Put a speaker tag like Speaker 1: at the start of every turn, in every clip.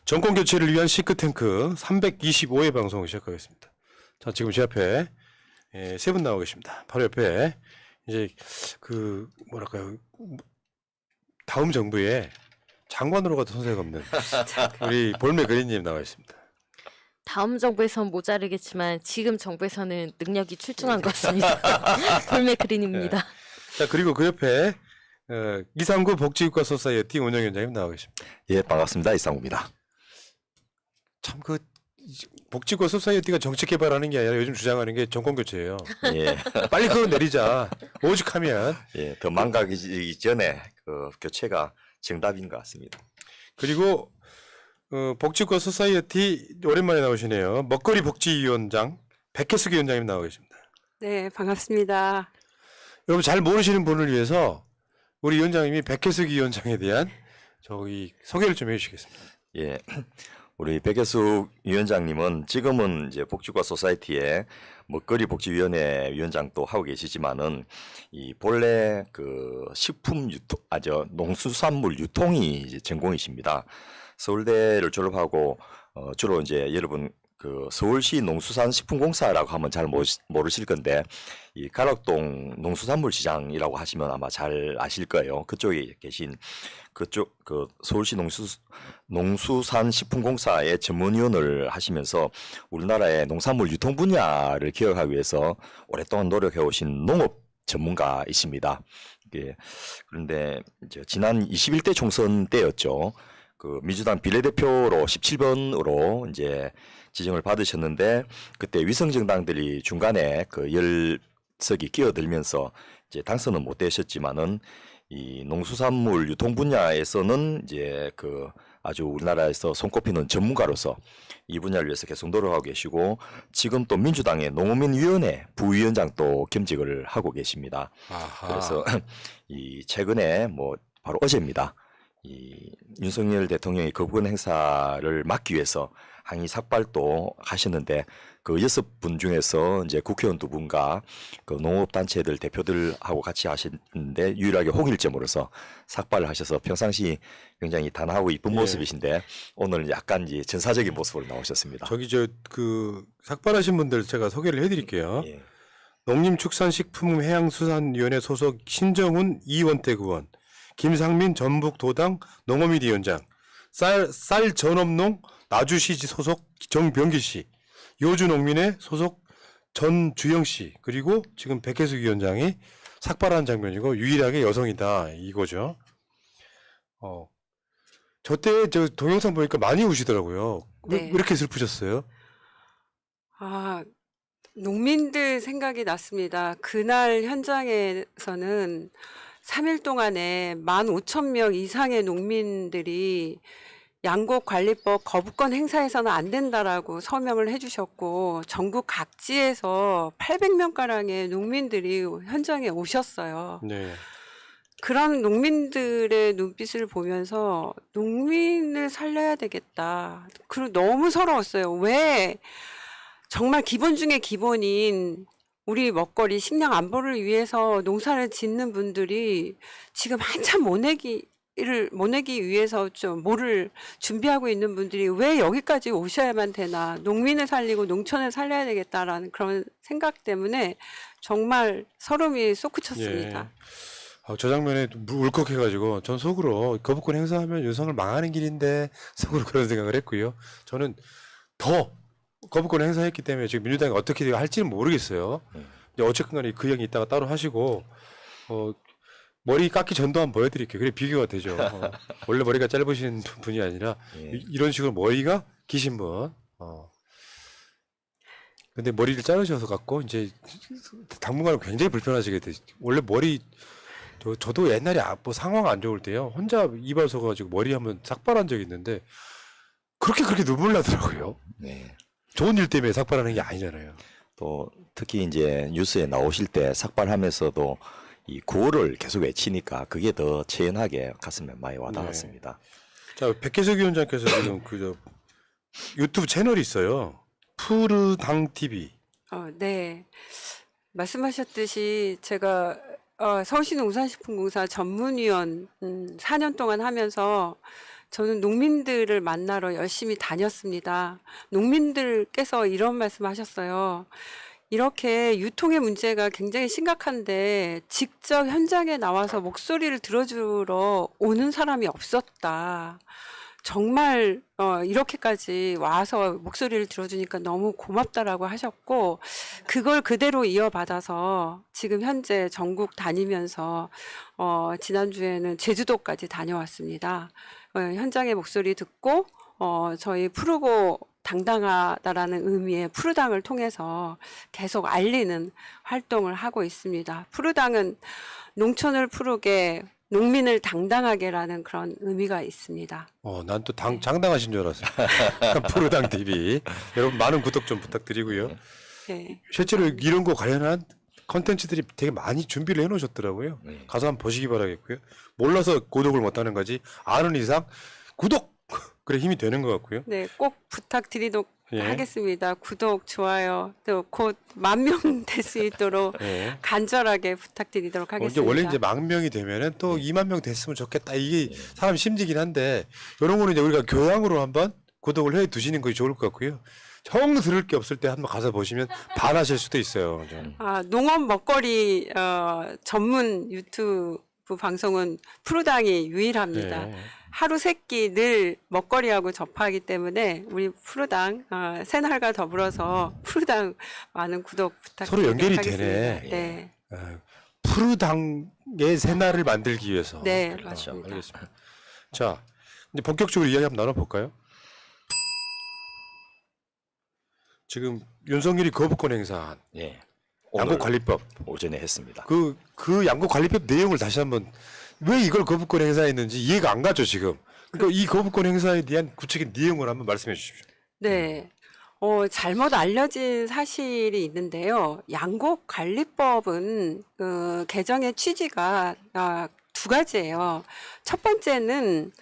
Speaker 1: 정권 교체를 위한 싱크탱크 325회 방송을 시작하겠습니다. 자, 지금 제 앞에 세 분 나와 계십니다. 바로 옆에 이제 그 뭐랄까요, 다음 정부에 장관으로 가도 손색이 없는 우리 볼메 그린님 나와 있습니다.
Speaker 2: 다음 정부에선 모자르겠지만 지금 정부에서는 능력이 출중한 것 같습니다. 볼메 그린입니다.
Speaker 1: 자, 그리고 그 옆에 이상구 복지국가 소사이어티 운영위원장님 나와 계십니다.
Speaker 3: 예, 반갑습니다. 이상우입니다.
Speaker 1: 참 그 복지국가 소사이어티가 정책 개발하는 게 아니라 요즘 주장하는 게 정권 교체예요.
Speaker 3: 예,
Speaker 1: 빨리 그거 내리자. 오죽하면.
Speaker 3: 예, 더 망가지기 전에 그 교체가 정답인 것 같습니다.
Speaker 1: 그리고 복지국가 소사이어티 오랜만에 나오시네요. 먹거리 복지위원장 백혜숙 위원장님 나와 계십니다.
Speaker 4: 네, 반갑습니다.
Speaker 1: 여러분 잘 모르시는 분을 위해서 우리 위원장님이 백혜숙 위원장에 대한 소개를 좀 해주시겠습니다.
Speaker 3: 예, 우리 백혜숙 위원장님은 지금은 이제 복지국가 소사이어티의 먹거리 복지위원회 위원장도 하고 계시지만은 이 본래 그 식품 유통, 농수산물 유통이 이제 전공이십니다. 서울대를 졸업하고 주로 이제 여러분 그 서울시 농수산식품공사라고 하면 잘 모르실 건데 이 가락동 농수산물 시장이라고 하시면 아마 잘 아실 거예요. 그쪽에 계신 그쪽 그 서울시 농수산식품공사의 전문위원을 하시면서 우리나라의 농산물 유통 분야를 기억하기 위해서 오랫동안 노력해 오신 농업 전문가이십니다. 예. 그런데 이제 지난 21대 총선 때였죠. 그 민주당 비례대표로 17번으로 이제 지정을 받으셨는데 그때 위성정당들이 중간에 그 10석이 끼어들면서 이제 당선은 못 되셨지만은 이 농수산물 유통 분야에서는 이제 그 아주 우리나라에서 손꼽히는 전문가로서 이 분야를 위해서 계속 노력하고 계시고 지금 또 민주당의 농어민위원회 부위원장도 겸직을 하고 계십니다.
Speaker 1: 아하.
Speaker 3: 그래서 이 최근에 뭐 바로 어제입니다. 이 윤석열 대통령이 거부권 행사를 막기 위해서 항의 삭발도 하셨는데 그 6분 중에서 이제 국회의원 2분과 그 농업단체들 대표들하고 같이 하시는데 유일하게 홍일점으로서 삭발을 하셔서 평상시 굉장히 단아하고 이쁜
Speaker 1: 예.
Speaker 3: 모습이신데 오늘 약간 이제 전사적인 모습으로 나오셨습니다.
Speaker 1: 저기 그 삭발하신 분들 제가 소개를 해드릴게요.
Speaker 3: 예.
Speaker 1: 농림축산식품해양수산위원회 소속 신정훈 이원택 의원, 김상민 전북도당 농어민위 위원장, 쌀 전업농 나주시 소속 정병기 씨, 요주농민회 소속 전주영 씨, 그리고 지금 백혜숙 위원장이 삭발한 장면이고 유일하게 여성이다 이거죠. 저때 저 동영상 보니까 많이 우시더라고요. 왜
Speaker 4: 네.
Speaker 1: 이렇게 슬프셨어요?
Speaker 4: 아, 농민들 생각이 났습니다. 그날 현장에서는 3일 동안에 15,000명 이상의 농민들이 양곡관리법 거부권 행사해서는 안 된다라고 서명을 해주셨고 전국 각지에서 800명가량의 농민들이 현장에 오셨어요.
Speaker 1: 네.
Speaker 4: 그런 농민들의 눈빛을 보면서 농민을 살려야 되겠다. 그리고 너무 서러웠어요. 왜 정말 기본 중에 기본인 우리 먹거리 식량 안보를 위해서 농사를 짓는 분들이 지금 한참 모내기 위해서 좀 뭐를 준비하고 있는 분들이 왜 여기까지 오셔야만 되나, 농민을 살리고 농촌을 살려야 되겠다라는 그런 생각 때문에 정말 서름이 솟구쳤습니다.
Speaker 1: 저 장면에 울컥해가지고 전 속으로 거부권 행사하면 윤석열 망하는 길인데 속으로 그런 생각을 했고요. 저는 더 거부권 행사했기 때문에 지금 민주당이 어떻게 할지는 모르겠어요. 이제 어쨌든 간에 그 얘기 이따가 따로 하시고 머리 깎기 전도 한번 보여드릴게요. 그래 비교가 되죠. 원래 머리가 짧으신 분이 아니라
Speaker 3: 예.
Speaker 1: 이런 식으로 머리가 기신 분. 근데 머리를 자르셔서 갖고 이제 당분간은 굉장히 불편하시게 돼. 원래 머리 저도 옛날에 뭐 상황 안 좋을 때요. 혼자 이발 서가지고 머리 한번 삭발한 적이 있는데 그렇게 눈물 나더라고요.
Speaker 3: 네.
Speaker 1: 좋은 일 때문에 삭발하는 게 아니잖아요.
Speaker 3: 또 특히 이제 뉴스에 나오실 때 삭발하면서도 이 구호를 계속 외치니까 그게 더 체연하게 가슴에 많이 와닿았습니다.
Speaker 1: 자, 백혜석 위원장께서 지금 저 유튜브 채널이 있어요. 푸르당 TV.
Speaker 4: 네. 말씀하셨듯이 제가 서울시 농산식품공사 전문위원 4년 동안 하면서 저는 농민들을 만나러 열심히 다녔습니다. 농민들께서 이런 말씀 하셨어요. 이렇게 유통의 문제가 굉장히 심각한데 직접 현장에 나와서 목소리를 들어주러 오는 사람이 없었다. 정말 이렇게까지 와서 목소리를 들어주니까 너무 고맙다라고 하셨고, 그걸 그대로 이어받아서 지금 현재 전국 다니면서 지난주에는 제주도까지 다녀왔습니다. 현장의 목소리 듣고 저희 푸르고 당당하다라는 의미의 푸르당을 통해서 계속 알리는 활동을 하고 있습니다. 푸르당은 농촌을 푸르게 농민을 당당하게라는 그런 의미가 있습니다.
Speaker 1: 난 또 장당하신 줄 알았어요. 푸르당 TV. 여러분 많은 구독 좀 부탁드리고요.
Speaker 4: 네.
Speaker 1: 실제로 이런 거 관련한 컨텐츠들이 되게 많이 준비를 해놓으셨더라고요. 가서 한번 보시기 바라겠고요. 몰라서 구독을 못하는 거지 아는 이상 구독! 그래 힘이 되는 것 같고요.
Speaker 4: 네, 꼭 부탁드리도록
Speaker 1: 예.
Speaker 4: 하겠습니다. 구독, 좋아요, 또 곧 10,000명 될 수 있도록
Speaker 1: 예.
Speaker 4: 간절하게 부탁드리도록
Speaker 1: 이제
Speaker 4: 하겠습니다.
Speaker 1: 원래 이제 10,000명이 되면은 또 20,000명 됐으면 좋겠다. 이게 사람 심지긴 한데 이런 거는 이제 우리가 교양으로 한번 구독을 해 두시는 것이 좋을 것 같고요. 정 들을 게 없을 때 한번 가서 보시면 반하실 수도 있어요. 좀.
Speaker 4: 농업 먹거리 전문 유튜브 방송은 푸르당이 유일합니다.
Speaker 1: 예.
Speaker 4: 하루 세끼 늘 먹거리하고 접하기 때문에 우리 푸르당 새날과 더불어서 푸르당 많은 구독 부탁드립니다.
Speaker 1: 서로 연결이 되네.
Speaker 4: 네,
Speaker 1: 푸르당의 새날을 만들기 위해서.
Speaker 4: 네,
Speaker 1: 그렇죠.
Speaker 4: 맞습니다.
Speaker 1: 알겠습니다. 자, 이제 본격적으로 이야기 한번 나눠볼까요? 지금 윤석열이 거부권 행사한
Speaker 3: 예.
Speaker 1: 양곡관리법.
Speaker 3: 오전에 했습니다.
Speaker 1: 그 양곡관리법 내용을 다시 한번 왜 이걸 거부권 행사했는지 이해가 안 가죠 지금. 그러니까 이 거부권 행사에 대한 구체적인 내용을 한번 말씀해 주십시오.
Speaker 4: 네. 잘못 알려진 사실이 있는데요. 양곡관리법은 개정의 취지가 두 가지예요. 첫 번째는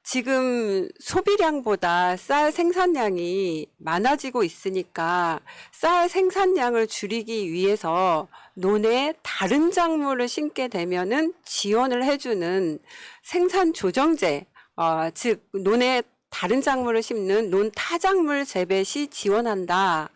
Speaker 4: 지금 소비량보다 쌀 생산량이 많아지고 있으니까 쌀 생산량을 줄이기 위해서 논에 다른 작물을 심게 되면은 지원을 해주는 생산 조정제, 즉 논에 다른 작물을 심는 논 타작물 재배 시 지원한다.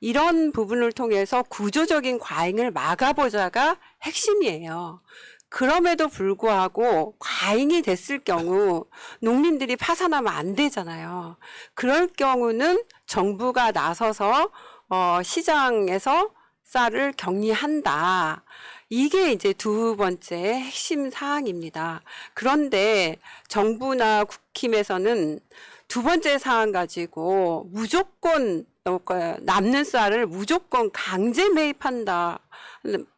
Speaker 4: 이런 부분을 통해서 구조적인 과잉을 막아보자가 핵심이에요. 그럼에도 불구하고 과잉이 됐을 경우 농민들이 파산하면 안 되잖아요. 그럴 경우는 정부가 나서서 시장에서 쌀을 격리한다. 이게 이제 두 번째 핵심 사항입니다. 그런데 정부나 국힘에서는 두 번째 사항 가지고 무조건 남는 쌀을 무조건 강제 매입한다.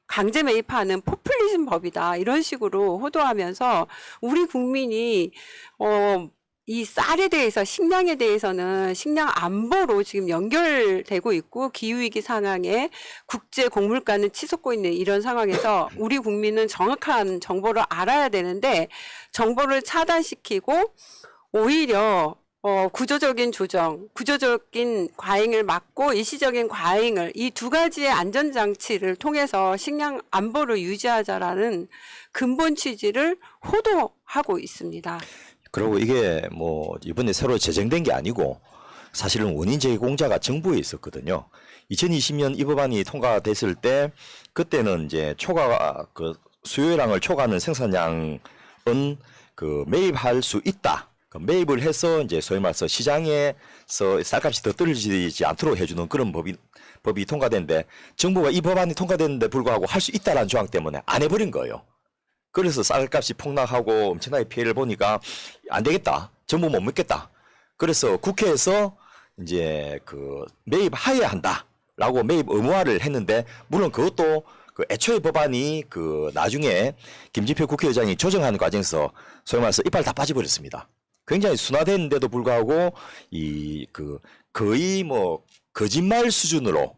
Speaker 4: 강제 매입하는 포퓰리즘 법이다. 이런 식으로 호도하면서 우리 국민이 이 쌀에 대해서 식량에 대해서는 식량 안보로 지금 연결되고 있고 기후위기 상황에 국제 곡물가는 치솟고 있는 이런 상황에서 우리 국민은 정확한 정보를 알아야 되는데 정보를 차단시키고 오히려 구조적인 조정, 구조적인 과잉을 막고 일시적인 과잉을 이 두 가지의 안전장치를 통해서 식량 안보를 유지하자라는 근본 취지를 호도하고 있습니다.
Speaker 3: 그리고 이게 뭐 이번에 새로 제정된 게 아니고 사실은 원인 제공자가 정부에 있었거든요. 2020년 이 법안이 통과됐을 때 그때는 이제 그 수요량을 초과하는 생산량은 그 매입할 수 있다. 그 매입을 해서 이제 소위 말해서 시장에서 쌀값이 더 떨어지지 않도록 해주는 그런 법이 통과됐는데 정부가 이 법안이 통과됐는데 불구하고 할 수 있다라는 조항 때문에 안 해버린 거예요. 그래서 쌀값이 폭락하고 엄청나게 피해를 보니까 안 되겠다. 정부 못 믿겠다. 그래서 국회에서 이제 그 매입하여야 한다라고 매입 의무화를 했는데 물론 그것도 그 애초에 법안이 그 나중에 김진표 국회의장이 조정하는 과정에서 소위 말해서 이빨 다 빠져버렸습니다. 굉장히 순화됐는데도 불구하고 이 그 거의 뭐 거짓말 수준으로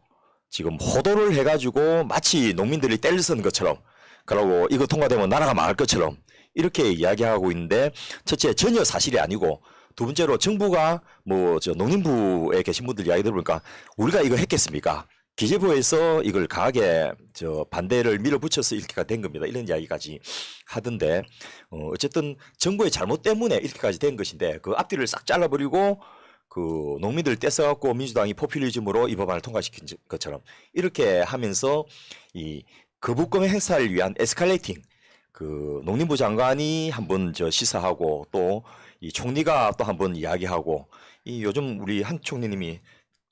Speaker 3: 지금 호도를 해가지고 마치 농민들이 떼를 것처럼 그러고 이거 통과되면 나라가 망할 것처럼 이렇게 이야기하고 있는데 첫째 전혀 사실이 아니고 두 번째로 정부가 뭐 저 농림부에 계신 분들 이야기 들어보니까 우리가 이거 했겠습니까? 기재부에서 이걸 강하게 반대를 밀어붙여서 이렇게가 된 겁니다. 이런 이야기까지 하던데 어쨌든 정부의 잘못 때문에 이렇게까지 된 것인데 그 앞뒤를 싹 잘라버리고 그 농민들 떼써갖고 민주당이 포퓰리즘으로 이 법안을 통과시킨 것처럼 이렇게 하면서 이 거부권 행사를 위한 에스컬레이팅 그 농림부 장관이 한번 시사하고 또 이 총리가 또 한번 이야기하고 이 요즘 우리 한 총리님이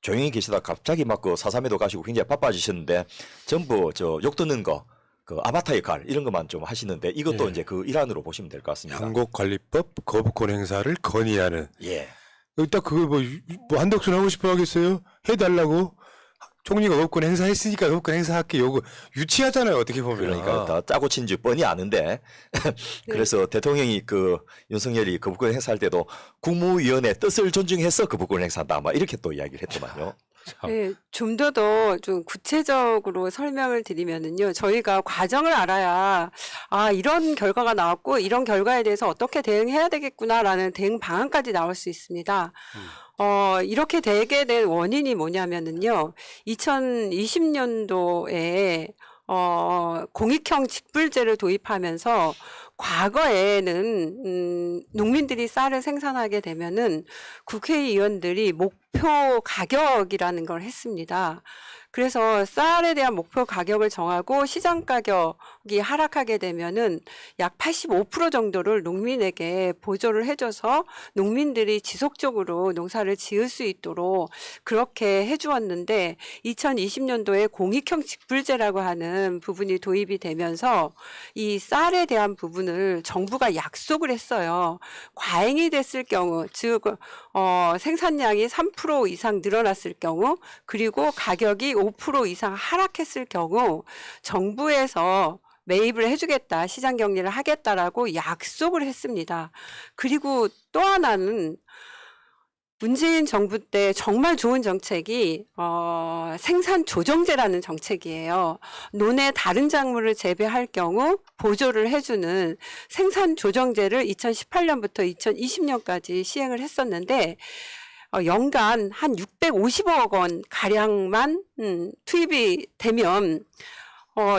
Speaker 3: 조용히 계시다 갑자기 막 그 사삼에도 가시고 굉장히 바빠지셨는데 전부 욕 듣는 거 그 아바타 역할 이런 것만 좀 하시는데 이것도
Speaker 1: 예.
Speaker 3: 이제 그 일환으로 보시면 될 것 같습니다.
Speaker 1: 양곡관리법 거부권 행사를 건의하는.
Speaker 3: 예.
Speaker 1: 딱 그걸 뭐 한덕수 하고 싶어 하겠어요? 해달라고? 총리가 거부권 행사했으니까 거부권 행사할게. 요거 유치하잖아요. 어떻게 보면.
Speaker 3: 그러니까 다 짜고 친 줄 뻔히 아는데 그래서 대통령이 그 윤석열이 거부권 행사할 때도 국무위원회 뜻을 존중해서 거부권 행사한다 막 이렇게 또 이야기를 했더만요.
Speaker 4: 네, 좀 좀 구체적으로 설명을 드리면은요, 저희가 과정을 알아야, 이런 결과가 나왔고, 이런 결과에 대해서 어떻게 대응해야 되겠구나라는 대응 방안까지 나올 수 있습니다. 이렇게 되게 된 원인이 뭐냐면은요, 2020년도에 공익형 직불제를 도입하면서 과거에는 농민들이 쌀을 생산하게 되면은 국회의원들이 목표 가격이라는 걸 했습니다. 그래서 쌀에 대한 목표 가격을 정하고 시장 가격이 하락하게 되면은 약 85% 정도를 농민에게 보조를 해줘서 농민들이 지속적으로 농사를 지을 수 있도록 그렇게 해주었는데 2020년도에 공익형 직불제라고 하는 부분이 도입이 되면서 이 쌀에 대한 부분을 정부가 약속을 했어요. 과잉이 됐을 경우, 즉 생산량이 3% 이상 늘어났을 경우, 그리고 가격이 5% 이상 하락했을 경우 정부에서 매입을 해주겠다, 시장 격리를 하겠다라고 약속을 했습니다. 그리고 또 하나는 문재인 정부 때 정말 좋은 정책이 생산 조정제라는 정책이에요. 논의 다른 작물을 재배할 경우 보조를 해주는 생산 조정제를 2018년부터 2020년까지 시행을 했었는데 연간 한 650억 원 가량만 투입이 되면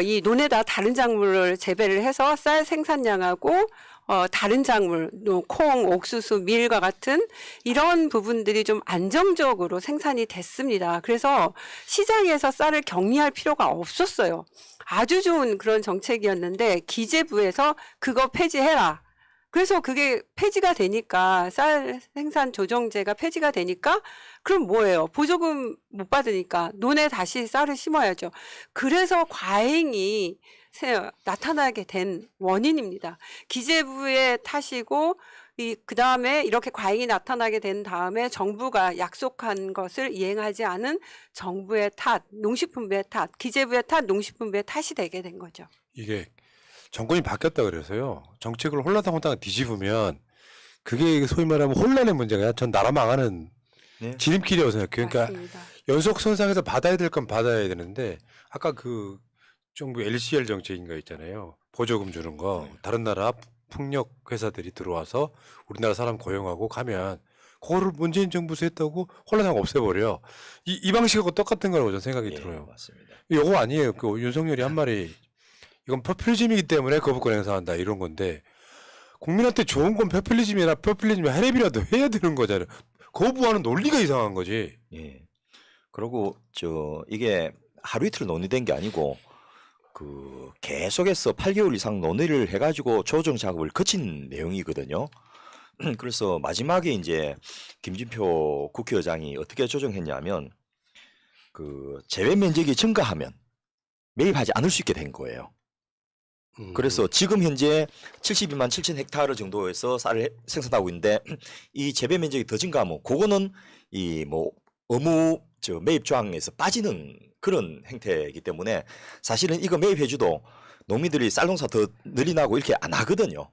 Speaker 4: 이 논에다 다른 작물을 재배를 해서 쌀 생산량하고 다른 작물, 콩, 옥수수, 밀과 같은 이런 부분들이 좀 안정적으로 생산이 됐습니다. 그래서 시장에서 쌀을 격리할 필요가 없었어요. 아주 좋은 그런 정책이었는데 기재부에서 그거 폐지해라. 그래서 그게 폐지가 되니까 쌀 생산 조정제가 폐지가 되니까 그럼 뭐예요? 보조금 못 받으니까 논에 다시 쌀을 심어야죠. 그래서 과잉이 나타나게 된 원인입니다. 기재부의 탓이고 그 다음에 이렇게 과잉이 나타나게 된 다음에 정부가 약속한 것을 이행하지 않은 정부의 탓, 농식품부의 탓, 기재부의 탓, 농식품부의 탓이 되게 된 거죠.
Speaker 1: 이게 정권이 바뀌었다 그래서요. 정책을 홀라당홀당 뒤집으면 그게 소위 말하면 혼란의 문제가 아니라 전 나라 망하는
Speaker 3: 네.
Speaker 1: 지름길이라고 생각해요. 그러니까
Speaker 4: 맞습니다.
Speaker 1: 연속선상에서 받아야 될 건 받아야 되는데 아까 그 정부 LCR 정책인가 있잖아요. 보조금 주는 거. 다른 나라 풍력 회사들이 들어와서 우리나라 사람 고용하고 가면 그거를 문재인 정부에서 했다고 혼란하고 없애버려. 이 방식하고 똑같은 거라고 저는 생각이
Speaker 3: 예,
Speaker 1: 들어요.
Speaker 3: 맞습니다.
Speaker 1: 이거 아니에요. 그 윤석열이 한 말이 이건 포퓰리즘이기 때문에 거부권 행사한다 이런 건데 국민한테 좋은 건 포퓰리즘이나 해랩이라도 해야 되는 거잖아요. 거부하는 논리가 이상한 거지.
Speaker 3: 예. 그리고 이게 하루 이틀 논의된 게 아니고 그 계속해서 8개월 이상 논의를 해가지고 조정 작업을 거친 내용이거든요. 그래서 마지막에 이제 김진표 국회의장이 어떻게 조정했냐면 그 재배 면적이 증가하면 매입하지 않을 수 있게 된 거예요. 그래서 지금 현재 72만 7천 헥타르 정도에서 쌀을 생산하고 있는데 이 재배 면적이 더 증가하면 그거는 이 뭐 의무 매입 조항에서 빠지는 그런 행태이기 때문에 사실은 이거 매입해줘도 농민들이 쌀 농사 더 늘리나고 이렇게 안 하거든요.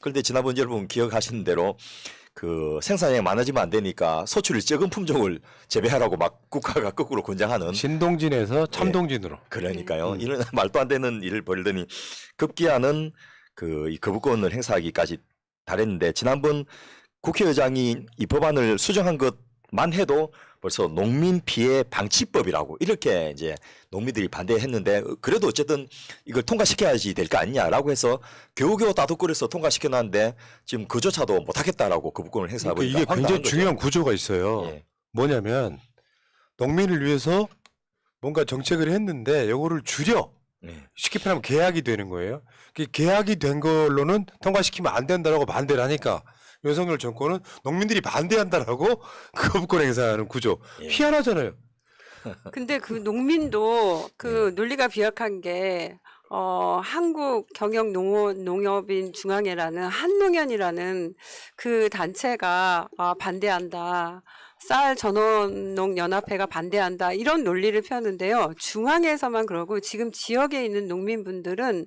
Speaker 3: 그런데 지난번 여러분 기억하시는 대로 그 생산량이 많아지면 안 되니까 소출이 적은 품종을 재배하라고 막 국가가 거꾸로 권장하는
Speaker 1: 신동진에서 참동진으로.
Speaker 3: 그러니까요. 이런 말도 안 되는 일을 벌이더니 급기야는 이 거부권을 행사하기까지 달했는데 지난번 국회의장이 이 법안을 수정한 것 만 해도 벌써 농민 피해 방치법이라고 이렇게 이제 농민들이 반대했는데 그래도 어쨌든 이걸 통과시켜야지 될 거 아니냐라고 해서 겨우겨우 따독거려서 통과시켜놨는데 지금 그조차도 못하겠다라고 거부권을 행사하고
Speaker 1: 그러니까 이게 굉장히 중요한 구조가 있어요.
Speaker 3: 예.
Speaker 1: 뭐냐면 농민을 위해서 뭔가 정책을 했는데 요거를 줄여
Speaker 3: 예.
Speaker 1: 쉽게 표현하면 계약이 되는 거예요. 그 계약이 된 걸로는 통과시키면 안 된다라고 반대를 하니까 윤석열 정권은 농민들이 반대한다라고 거부권 행사하는 구조.
Speaker 3: 예.
Speaker 1: 희한하잖아요.
Speaker 4: 근데 그 농민도 그 논리가 비약한 게 한국 경영 농업인 중앙회라는 한농연이라는 그 단체가 반대한다. 쌀 전원농 연합회가 반대한다. 이런 논리를 펴는데요. 중앙에서만 그러고 지금 지역에 있는 농민분들은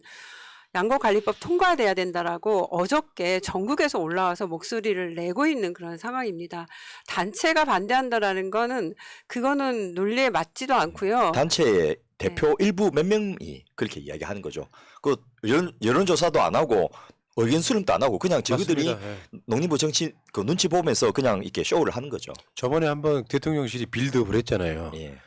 Speaker 4: 양곡관리법 통과돼야 된다라고 어저께 전국에서 올라와서 목소리를 내고 있는 그런 상황입니다. 단체가 반대한다라는 거는 그거는 논리에 맞지도 않고요.
Speaker 3: 단체의 대표 일부 몇 명이 그렇게 이야기하는 거죠. 그 여론조사도 안 하고 의견 수렴도 안 하고 그냥 저희들이
Speaker 1: 맞습니다. 예.
Speaker 3: 농림부 정치 그 눈치 보면서 그냥 이렇게 쇼를 하는 거죠.
Speaker 1: 저번에 한번 대통령실이 빌드업을 했잖아요.
Speaker 3: 예.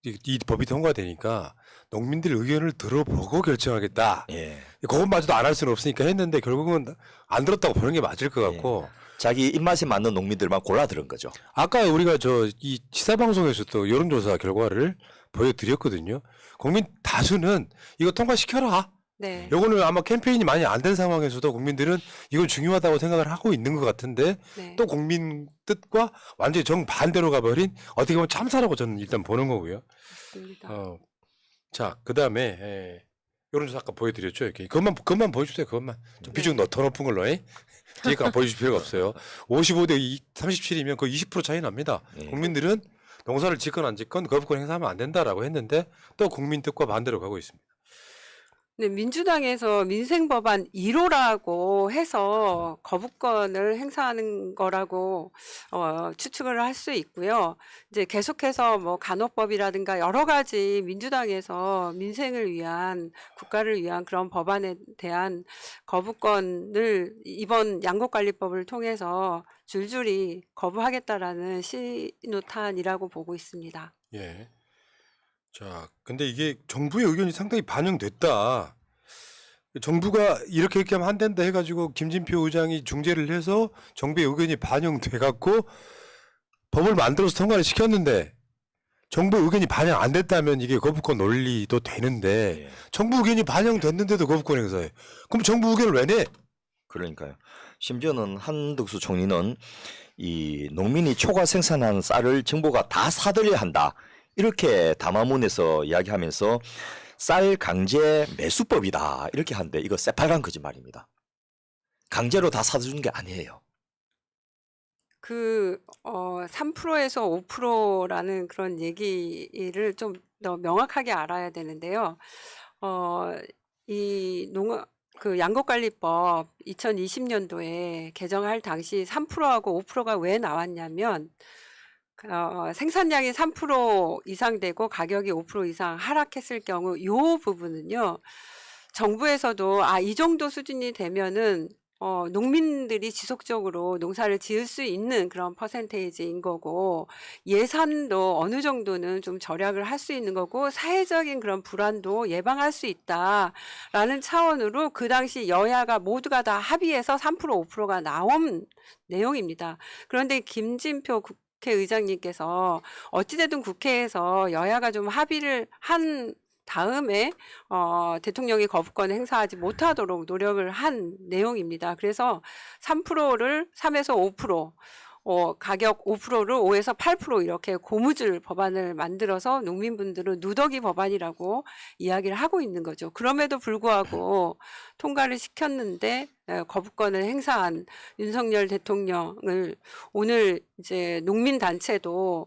Speaker 1: 이 법이 통과되니까 농민들 의견을 들어보고 결정하겠다.
Speaker 3: 예.
Speaker 1: 그것마저도 안 할 수는 없으니까 했는데 결국은 안 들었다고 보는 게 맞을 것 같고
Speaker 3: 자기 입맛에 맞는 농민들만 골라 들은 거죠.
Speaker 1: 아까 우리가 이 시사방송에서도 여론조사 결과를 보여드렸거든요. 국민 다수는 이거 통과시켜라.
Speaker 4: 네.
Speaker 1: 요거는 아마 캠페인이 많이 안 된 상황에서도 국민들은 이건 중요하다고 생각을 하고 있는 것 같은데
Speaker 4: 네.
Speaker 1: 또 국민 뜻과 완전히 정반대로 가버린 어떻게 보면 참사라고 저는 일단 보는 거고요.
Speaker 4: 맞습니다.
Speaker 1: 자, 그 다음에 여론조사 아까 보여드렸죠. 이렇게 그것만 보여주세요. 그것만 좀 비중 더 높은 걸로. 뒤에 거 보여줄 필요가 없어요. 55대 37이면 거의 20% 차이 납니다.
Speaker 3: 예.
Speaker 1: 국민들은 농사를 짓건 안 짓건 거부권 행사하면 안 된다라고 했는데 또 국민 뜻과 반대로 가고 있습니다.
Speaker 4: 네, 민주당에서 민생법안 1호라고 해서 거부권을 행사하는 거라고 추측을 할 수 있고요. 이제 계속해서 뭐 간호법이라든가 여러 가지 민주당에서 민생을 위한 국가를 위한 그런 법안에 대한 거부권을 이번 양곡관리법을 통해서 줄줄이 거부하겠다라는 신호탄이라고 보고 있습니다.
Speaker 1: 예. 자, 근데 이게 정부의 의견이 상당히 반영됐다. 정부가 이렇게 하면 안 된다 해가지고 김진표 의장이 중재를 해서 정부의 의견이 반영돼갖고 법을 만들어서 통과를 시켰는데 정부의 의견이 반영 안 됐다면 이게 거부권 논리도 되는데
Speaker 3: 예.
Speaker 1: 정부 의견이 반영됐는데도 거부권 행사해. 그럼 정부 의견을 왜 내?
Speaker 3: 그러니까요. 심지어는 한덕수 총리는 이 농민이 초과 생산한 쌀을 정부가 다 사들여야 한다. 이렇게 담화문에서 이야기하면서 쌀 강제 매수법이다. 이렇게 하는데 이거 새빨간 거짓말입니다. 강제로 다 사주는 게 아니에요.
Speaker 4: 3%에서 5%라는 그런 얘기를 좀 더 명확하게 알아야 되는데요. 그 양곡관리법 2020년도에 개정할 당시 3%하고 5%가 왜 나왔냐면 생산량이 3% 이상 되고 가격이 5% 이상 하락했을 경우 이 부분은요. 정부에서도 이 정도 수준이 되면은 농민들이 지속적으로 농사를 지을 수 있는 그런 퍼센테이지인 거고 예산도 어느 정도는 좀 절약을 할 수 있는 거고 사회적인 그런 불안도 예방할 수 있다라는 차원으로 그 당시 여야가 모두가 다 합의해서 3% 5%가 나온 내용입니다. 그런데 김진표 국회의장님께서 어찌됐든 국회에서 여야가 좀 합의를 한 다음에 대통령이 거부권을 행사하지 못하도록 노력을 한 내용입니다. 그래서 3%를 3에서 5%, 가격 5%를 5에서 8% 이렇게 고무줄 법안을 만들어서 농민분들은 누더기 법안이라고 이야기를 하고 있는 거죠. 그럼에도 불구하고 통과를 시켰는데 거부권을 행사한 윤석열 대통령을 오늘 이제 농민단체도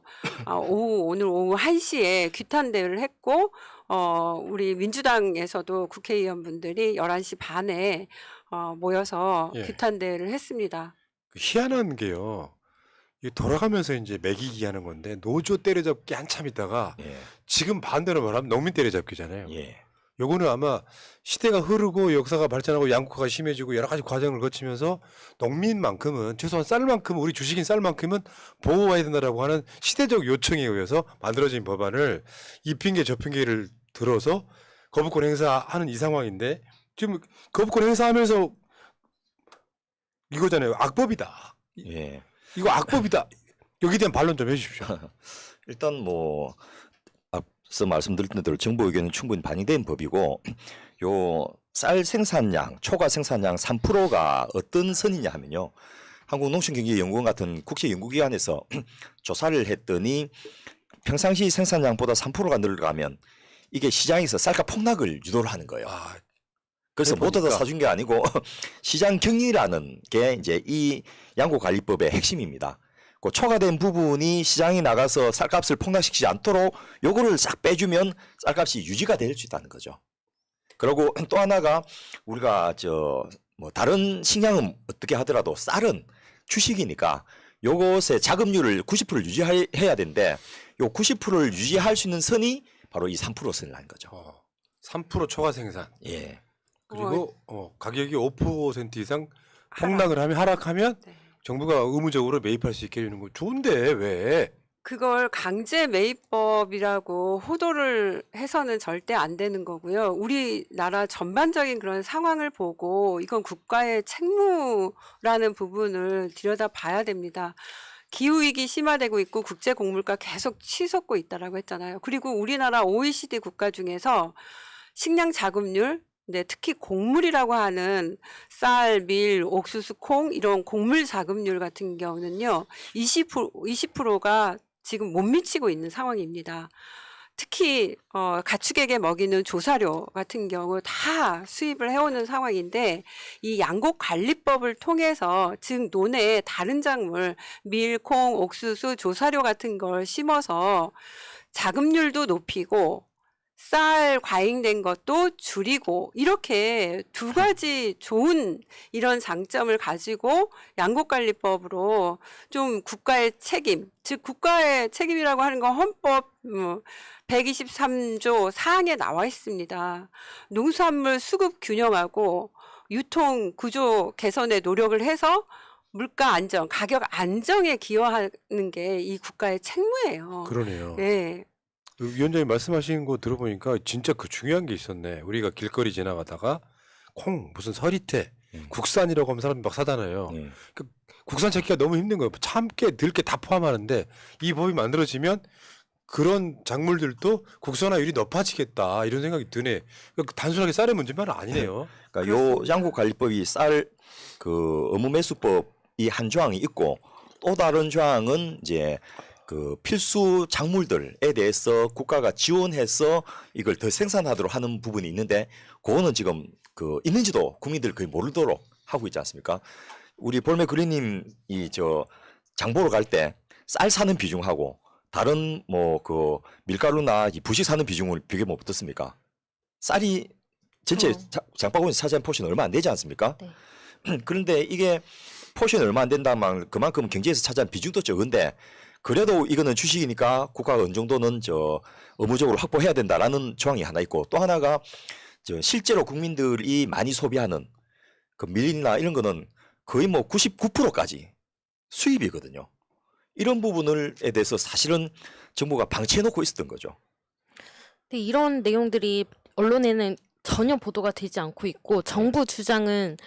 Speaker 4: 오늘 오후 1시에 규탄대회를 했고 우리 민주당에서도 국회의원분들이 11시 반에 모여서
Speaker 1: 예.
Speaker 4: 규탄대회를 했습니다.
Speaker 1: 희한한 게요. 이 돌아가면서 이제 매기기 하는 건데 노조 때려잡기 한참 있다가
Speaker 3: 예.
Speaker 1: 지금 반대로 말하면 농민 때려잡기잖아요.
Speaker 3: 예.
Speaker 1: 요거는 아마 시대가 흐르고 역사가 발전하고 양극화가 심해지고 여러 가지 과정을 거치면서 농민만큼은 최소한 쌀만큼은 우리 주식인 쌀만큼은 보호해야 된다라고 하는 시대적 요청에 의해서 만들어진 법안을 이 핑계 저 핑계를 들어서 거부권 행사하는 이 상황인데 지금 거부권 행사하면서 이거잖아요. 악법이다.
Speaker 3: 예.
Speaker 1: 이거 악법이다. 여기에 대한 반론 좀 해주십시오.
Speaker 3: 일단 뭐 앞서 말씀드렸던 대로 정부 의견은 충분히 반영된 법이고 요 쌀 생산량, 초과 생산량 3%가 어떤 선이냐 하면요. 한국농촌경제연구원 같은 국제 연구기관에서 조사를 했더니 평상시 생산량보다 3%가 늘어가면 이게 시장에서 쌀값 폭락을 유도를 하는 거예요.
Speaker 1: 아,
Speaker 3: 그래서
Speaker 1: 그래
Speaker 3: 모두 다
Speaker 1: 보니까.
Speaker 3: 사준 게 아니고 시장 경리라는 게 이제 이 양국관리법의 핵심입니다. 그 초과된 부분이 시장에 나가서 쌀값을 폭락시키지 않도록 요거를 싹 빼주면 쌀값이 유지가 될 수 있다는 거죠. 그리고 또 하나가 우리가 뭐 다른 식량은 어떻게 하더라도 쌀은 주식이니까 요것의 자급률을 90%를 유지해야 되는데 요 90%를 유지할 수 있는 선이 바로 이 3% 선이라는 거죠.
Speaker 1: 3% 초과 생산.
Speaker 3: 예.
Speaker 1: 그리고 가격이 5% 이상 폭락을 하면 하락하면
Speaker 4: 네.
Speaker 1: 정부가 의무적으로 매입할 수 있게 해주는 거 좋은데 왜?
Speaker 4: 그걸 강제 매입법이라고 호도를 해서는 절대 안 되는 거고요. 우리나라 전반적인 그런 상황을 보고 이건 국가의 책무라는 부분을 들여다 봐야 됩니다. 기후위기 심화되고 있고 국제 곡물가 계속 치솟고 있다라고 했잖아요. 그리고 우리나라 OECD 국가 중에서 식량 자급률, 네, 특히 곡물이라고 하는 쌀, 밀, 옥수수, 콩 이런 곡물 자급률 같은 경우는요. 20%가 지금 못 미치고 있는 상황입니다. 특히 가축에게 먹이는 조사료 같은 경우 다 수입을 해오는 상황인데 이 양곡관리법을 통해서 즉 논에 다른 작물 밀, 콩, 옥수수, 조사료 같은 걸 심어서 자급률도 높이고 쌀 과잉된 것도 줄이고 이렇게 두 가지 좋은 이런 장점을 가지고 양곡관리법으로 좀 국가의 책임, 즉 국가의 책임이라고 하는 건 헌법 123조 4항에 나와 있습니다. 농수산물 수급 균형하고 유통 구조 개선에 노력을 해서 물가 안정, 가격 안정에 기여하는 게 이 국가의 책무예요.
Speaker 1: 그러네요.
Speaker 4: 네.
Speaker 1: 위원장님 말씀하신 거 들어보니까 진짜 그 중요한 게 있었네. 우리가 길거리 지나가다가 콩 무슨 서리태 국산이라고 하면 사람들이 막 사잖아요.
Speaker 3: 예.
Speaker 1: 국산 찾기가 너무 힘든 거예요. 참깨, 들깨 다 포함하는데 이 법이 만들어지면 그런 작물들도 국산화율이 높아지겠다 이런 생각이 드네. 그러니까 단순하게 쌀의 문제만은 아니네요.
Speaker 3: 그러니까 요 양국관리법이 쌀 그 의무매수법이 한 조항이 있고 또 다른 조항은 이제 그 필수 작물들에 대해서 국가가 지원해서 이걸 더 생산하도록 하는 부분이 있는데 그거는 지금 그 있는지도 국민들 거의 모르도록 하고 있지 않습니까? 우리 볼메 그린님이 장보러 갈 때 쌀 사는 비중하고 다른 뭐 그 밀가루나 이 부식 사는 비중을 비교해보면 어떻습니까? 쌀이 전체 장바구니에서 차지한 포션은 얼마 안 되지 않습니까?
Speaker 2: 네.
Speaker 3: 그런데 이게 포션이 얼마 안 된다면 그만큼 경제에서 차지한 비중도 적은데 그래도 이거는 주식이니까 국가가 어느 정도는 의무적으로 확보해야 된다라는 조항이 하나 있고 또 하나가 실제로 국민들이 많이 소비하는 그 밀이나 이런 거는 거의 뭐 99%까지 수입이거든요. 이런 부분에 대해서 사실은 정부가 방치해놓고 있었던 거죠.
Speaker 2: 근데 이런 내용들이 언론에는 전혀 보도가 되지 않고 있고 정부 주장은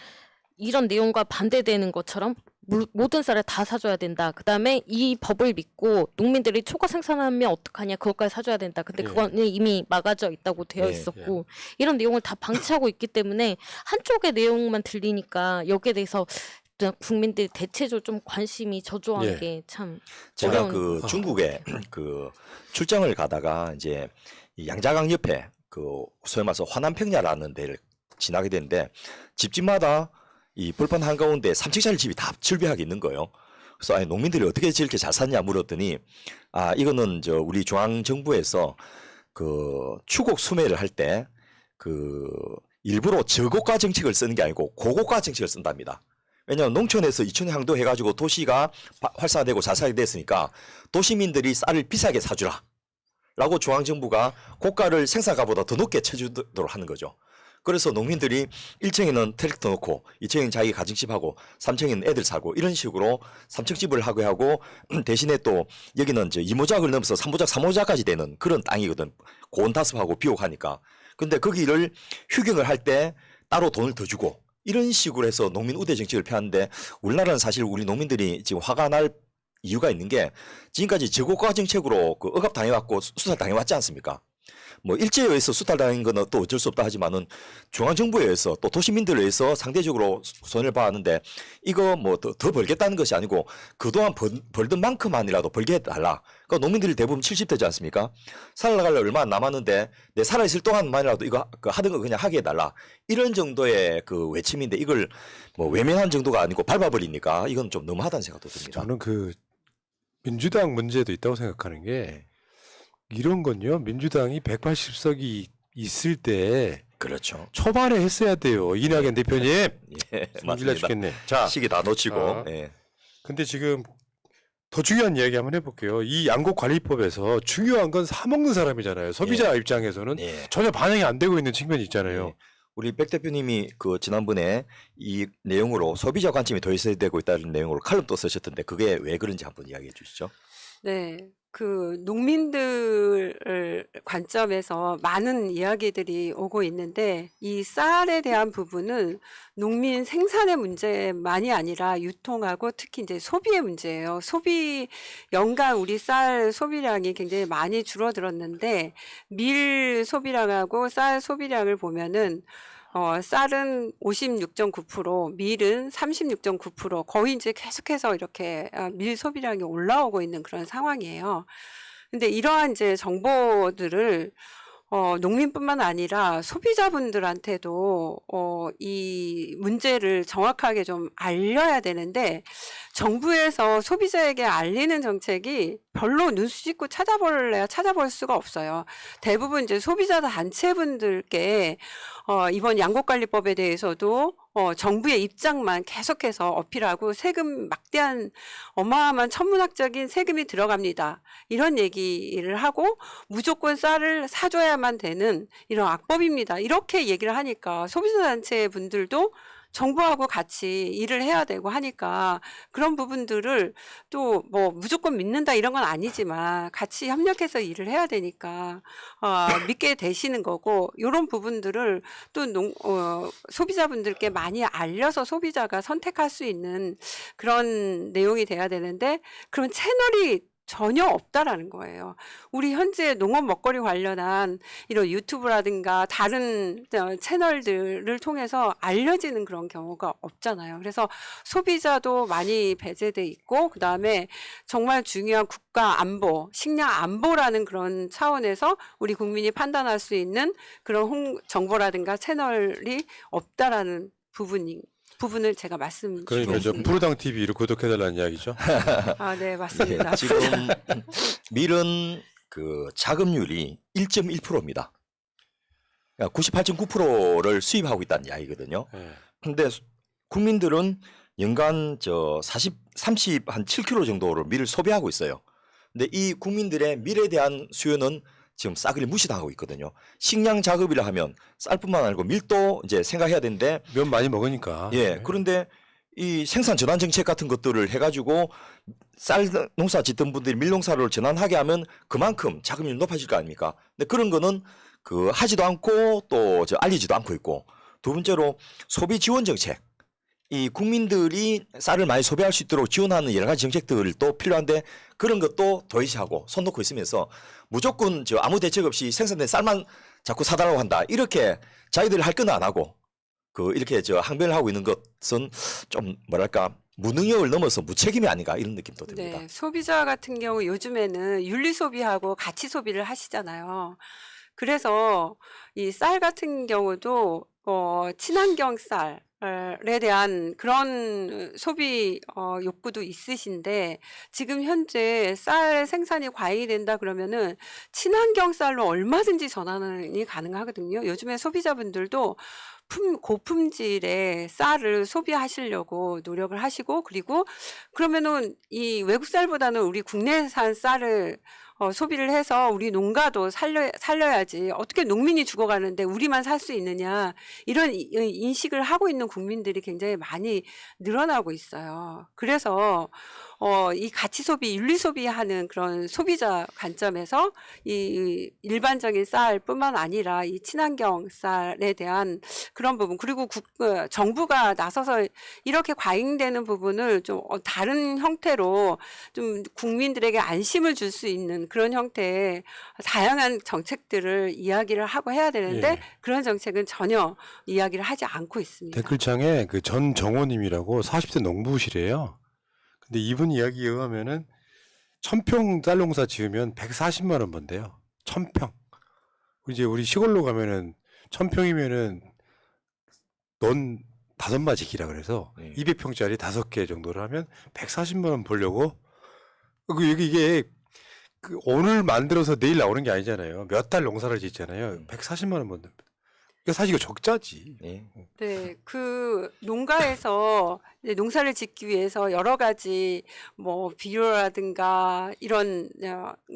Speaker 2: 이런 내용과 반대되는 것처럼 모든 쌀을 다 사줘야 된다. 그다음에 이 법을 믿고 농민들이 초과 생산하면 어떡하냐. 그것까지 사줘야 된다. 근데
Speaker 1: 예.
Speaker 2: 그거는 이미 막아져 있다고 되어
Speaker 3: 예,
Speaker 2: 있었고 이런 내용을 다 방치하고 있기 때문에 한쪽의 내용만 들리니까 여기에 대해서 국민들이 대체적으로 좀 관심이 저조한
Speaker 1: 예.
Speaker 2: 게 참
Speaker 3: 제가
Speaker 2: 어려운
Speaker 3: 그 중국에 그 출장을 가다가 이제 이 양자강 옆에 그 소위 말해서 화남평야라는 데를 지나게 됐는데 집집마다 이 벌판 한가운데 3층짜리 집이 다 즐비하게 있는 거예요. 그래서 아니 농민들이 어떻게 저렇게 잘 샀냐 물었더니 아 이거는 우리 중앙 정부에서 그 추곡 수매를 할 때 그 일부러 저고가 정책을 쓰는 게 아니고 고고가 정책을 쓴답니다. 왜냐하면 농촌에서 이촌 향도 해가지고 도시가 활성화되고 잘 살게 됐으니까 도시민들이 쌀을 비싸게 사주라. 라고 중앙정부가 고가를 생산가보다 더 높게 쳐주도록 하는 거죠. 그래서 농민들이 1층에는 트랙터 놓고 2층에는 자기 가정집하고 3층에는 애들 사고 이런 식으로 3층집을 하고 대신에 또 여기는 이제 2모작을 넘어서 3모작, 3모작까지 되는 그런 땅이거든. 고온다습하고 비옥하니까. 근데 거기를 휴경을 할 때 따로 돈을 더 주고 이런 식으로 해서 농민 우대 정책을 펴는데 우리나라는 사실 우리 농민들이 지금 화가 날 이유가 있는 게 지금까지 저고가 정책으로 그 억압당해왔고 수탈당해왔지 않습니까? 뭐 일제에 의해서 수탈당한 거는 또 어쩔 수 없다 하지만은 중앙정부에 의해서 또 도시민들에 의해서 상대적으로 손해를 봐왔는데 이거 뭐 더 벌겠다는 것이 아니고 그동안 벌던 만큼만이라도 벌게 해달라. 그러니까 농민들이 대부분 70대지 않습니까? 살아가려 얼마 안 남았는데 내 살아있을 동안만이라도 이거 하던 거 그냥 하게 해달라. 이런 정도의 그 외침인데 이걸 뭐 외면한 정도가 아니고 밟아버리니까 이건 좀 너무하다는 생각도 듭니다.
Speaker 1: 저는 그 민주당 문제도 있다고 생각하는 게 이런 건요. 민주당이 180석이 있을 때
Speaker 3: 그렇죠.
Speaker 1: 초반에 했어야 돼요. 이낙연 대표님.
Speaker 3: 예,
Speaker 1: 성질나
Speaker 3: 맞습니다.
Speaker 1: 죽겠네. 자,
Speaker 3: 시기 다 놓치고.
Speaker 1: 아.
Speaker 3: 예.
Speaker 1: 근데 지금 더 중요한 이야기 한번 해볼게요. 이 양곡관리법에서 중요한 건 사 먹는 사람이잖아요. 소비자 입장에서는
Speaker 3: 예.
Speaker 1: 전혀 반영이 안 되고 있는 측면이 있잖아요.
Speaker 3: 예. 우리 백 대표님이 그 지난번에 이 내용으로 소비자 관점이 더 있어야 되고 있다는 내용으로 칼럼도 쓰셨던데 그게 왜 그런지 한번 이야기해 주시죠.
Speaker 4: 네. 그 농민들 관점에서 많은 이야기들이 오고 있는데 이 쌀에 대한 부분은 농민 생산의 문제만이 아니라 유통하고 특히 이제 소비의 문제예요. 연간 우리 쌀 소비량이 굉장히 많이 줄어들었는데 밀 소비량하고 쌀 소비량을 보면은 쌀은 56.9%, 밀은 36.9%, 거의 이제 계속해서 이렇게 밀 소비량이 올라오고 있는 그런 상황이에요. 근데 이러한 이제 정보들을 농민뿐만 아니라 소비자분들한테도 이 문제를 정확하게 좀 알려야 되는데 정부에서 소비자에게 알리는 정책이 별로 눈 씻고 찾아볼 수가 없어요. 대부분 이제 소비자 단체분들께 이번 양곡관리법에 대해서도 정부의 입장만 계속해서 어필하고 세금 막대한 어마어마한 천문학적인 세금이 들어갑니다. 이런 얘기를 하고 무조건 쌀을 사줘야만 되는 이런 악법입니다. 이렇게 얘기를 하니까 소비자단체 분들도 정부하고 같이 일을 해야 되고 하니까 그런 부분들을 또 뭐 무조건 믿는다 이런 건 아니지만 같이 협력해서 일을 해야 되니까 믿게 되시는 거고 이런 부분들을 또 소비자분들께 많이 알려서 소비자가 선택할 수 있는 그런 내용이 돼야 되는데 그런 채널이 전혀 없다라는 거예요. 우리 현재 농업 먹거리 관련한 이런 유튜브라든가 다른 채널들을 통해서 알려지는 그런 경우가 없잖아요. 그래서 소비자도 많이 배제돼 있고 그다음에 정말 중요한 국가 안보, 식량 안보라는 그런 차원에서 우리 국민이 판단할 수 있는 그런 정보라든가 채널이 없다라는 부분을 제가 말씀드리고
Speaker 1: 그러니까 저
Speaker 4: 있습니다.
Speaker 1: 푸르당 TV를 구독해달라는 이야기죠.
Speaker 4: 네, 맞습니다.
Speaker 3: 지금 밀은 그 자급률이 1.1%입니다. 그러니까 98.9%를 수입하고 있다는 이야기거든요.
Speaker 1: 예.
Speaker 3: 근데 국민들은 연간 30 한 7kg 정도를 밀을 소비하고 있어요. 근데 이 국민들의 밀에 대한 수요는 지금 싸그리 무시당하고 있거든요. 식량 작업이라 하면 쌀뿐만 아니고 밀도 이제 생각해야 되는데
Speaker 1: 면 많이 먹으니까.
Speaker 3: 예, 그런데 이 생산 전환 정책 같은 것들을 해가지고 쌀 농사 짓던 분들이 밀 농사를 전환하게 하면 그만큼 자금률이 높아질 거 아닙니까? 근데 그런 거는 그 하지도 않고 또 알리지도 않고 있고 두 번째로 소비 지원 정책. 이 국민들이 쌀을 많이 소비할 수 있도록 지원하는 여러 가지 정책들도 필요한데 그런 것도 도외시하고 손 놓고 있으면서 무조건 아무 대책 없이 생산된 쌀만 자꾸 사달라고 한다. 이렇게 자기들이 할 건 안 하고 이렇게 항변을 하고 있는 것은 좀 뭐랄까 무능력을 넘어서 무책임이 아닌가 이런 느낌도 듭니다.
Speaker 4: 네, 소비자 같은 경우 요즘에는 윤리 소비하고 가치 소비를 하시잖아요. 그래서 이 쌀 같은 경우도 친환경 쌀에 대한 그런 소비 욕구도 있으신데 지금 현재 쌀 생산이 과잉이 된다 그러면은 친환경 쌀로 얼마든지 전환이 가능하거든요. 요즘에 소비자분들도 고품질의 쌀을 소비하시려고 노력을 하시고 그리고 그러면은 이 외국 쌀보다는 우리 국내산 쌀을 소비를 해서 우리 농가도 살려야지. 어떻게 농민이 죽어가는데 우리만 살 수 있느냐. 이런 인식을 하고 있는 국민들이 굉장히 많이 늘어나고 있어요. 그래서 이 가치 소비, 윤리 소비하는 그런 소비자 관점에서 이 일반적인 쌀뿐만 아니라 이 친환경 쌀에 대한 그런 부분, 그리고 정부가 나서서 이렇게 과잉되는 부분을 좀 다른 형태로 좀 국민들에게 안심을 줄 수 있는 그런 형태의 다양한 정책들을 이야기를 하고 해야 되는데
Speaker 1: 예.
Speaker 4: 그런 정책은 전혀 이야기를 하지 않고 있습니다.
Speaker 1: 댓글창에 그 전 정호님이라고 40대 농부시래요. 근데 이분 이야기에 의하면은 1000평 쌀 농사 지으면 140만 원 번대요. 1000평. 이제 우리 시골로 가면은 1000평이면은 넌 5마지 기라 그래서
Speaker 3: 네.
Speaker 1: 200평짜리 5개 정도를 하면 140만 원 벌려고 이게 그 오늘 만들어서 내일 나오는 게 아니잖아요. 몇 달 농사를 짓잖아요. 140만 원 번다. 그러니까 사실 이거 적자지.
Speaker 3: 예.
Speaker 4: 네, 그 농가에서 이제 농사를 짓기 위해서 여러 가지 뭐 비료라든가 이런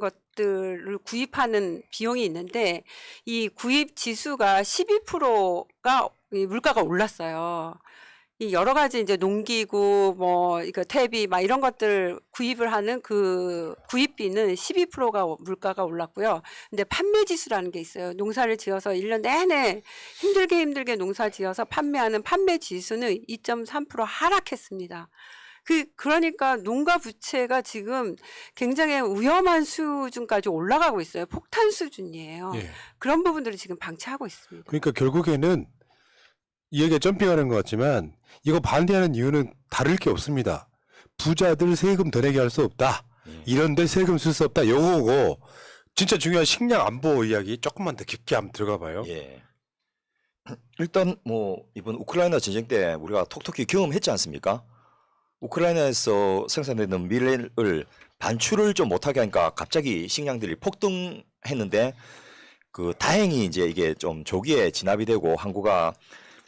Speaker 4: 것들을 구입하는 비용이 있는데 이 구입 지수가 12%가 물가가 올랐어요. 이 여러 가지 이제 농기구 뭐 이거 퇴비 막 이런 것들 구입을 하는 그 구입비는 12%가 물가가 올랐고요. 근데 판매 지수라는 게 있어요. 농사를 지어서 1년 내내 힘들게 농사 지어서 판매하는 판매 지수는 2.3% 하락했습니다. 그러니까 농가 부채가 지금 굉장히 위험한 수준까지 올라가고 있어요. 폭탄 수준이에요.
Speaker 1: 예.
Speaker 4: 그런 부분들을 지금 방치하고 있습니다.
Speaker 1: 그러니까 결국에는 이 얘기가 점핑하는 것 같지만 이거 반대하는 이유는 다를 게 없습니다. 부자들 세금 더 내게 할 수 없다. 이런데 세금 쓸 수 없다. 요거고 진짜 중요한 식량 안보 이야기 조금만 더 깊게 한번 들어가 봐요.
Speaker 3: 예. 일단 뭐 이번 우크라이나 전쟁 때 우리가 톡톡히 경험했지 않습니까? 우크라이나에서 생산되는 밀을 반출을 좀 못하게 하니까 갑자기 식량들이 폭등했는데 그 다행히 이제 이게 좀 조기에 진압이 되고 항구가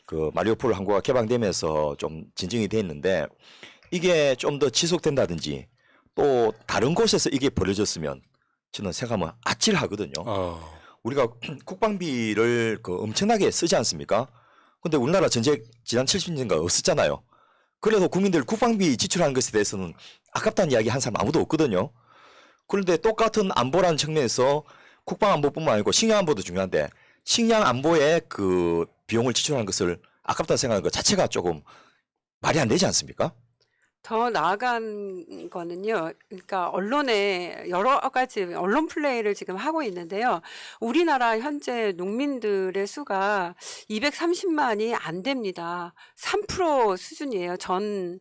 Speaker 3: 그 마리우폴 항구가 개방되면서 좀 진정이 돼 있는데 이게 좀 더 지속된다든지 또 다른 곳에서 이게 벌어졌으면 저는 생각하면 아찔하거든요. 우리가 국방비를 그 엄청나게 쓰지 않습니까? 근데 우리나라 전쟁 지난 70년간 없었잖아요. 그래도 국민들 국방비 지출하는 것에 대해서는 아깝다는 이야기 한 사람 아무도 없거든요. 그런데 똑같은 안보라는 측면에서 국방 안보뿐만 아니고 식량 안보도 중요한데 식량 안보에 그 비용을 지출하는 것을 아깝다 생각하는 것 자체가 조금 말이 안 되지 않습니까?
Speaker 4: 더 나아간 거는요. 그러니까 언론에 여러 가지 언론 플레이를 지금 하고 있는데요. 우리나라 현재 농민들의 수가 230만이 안 됩니다. 3% 수준이에요. 전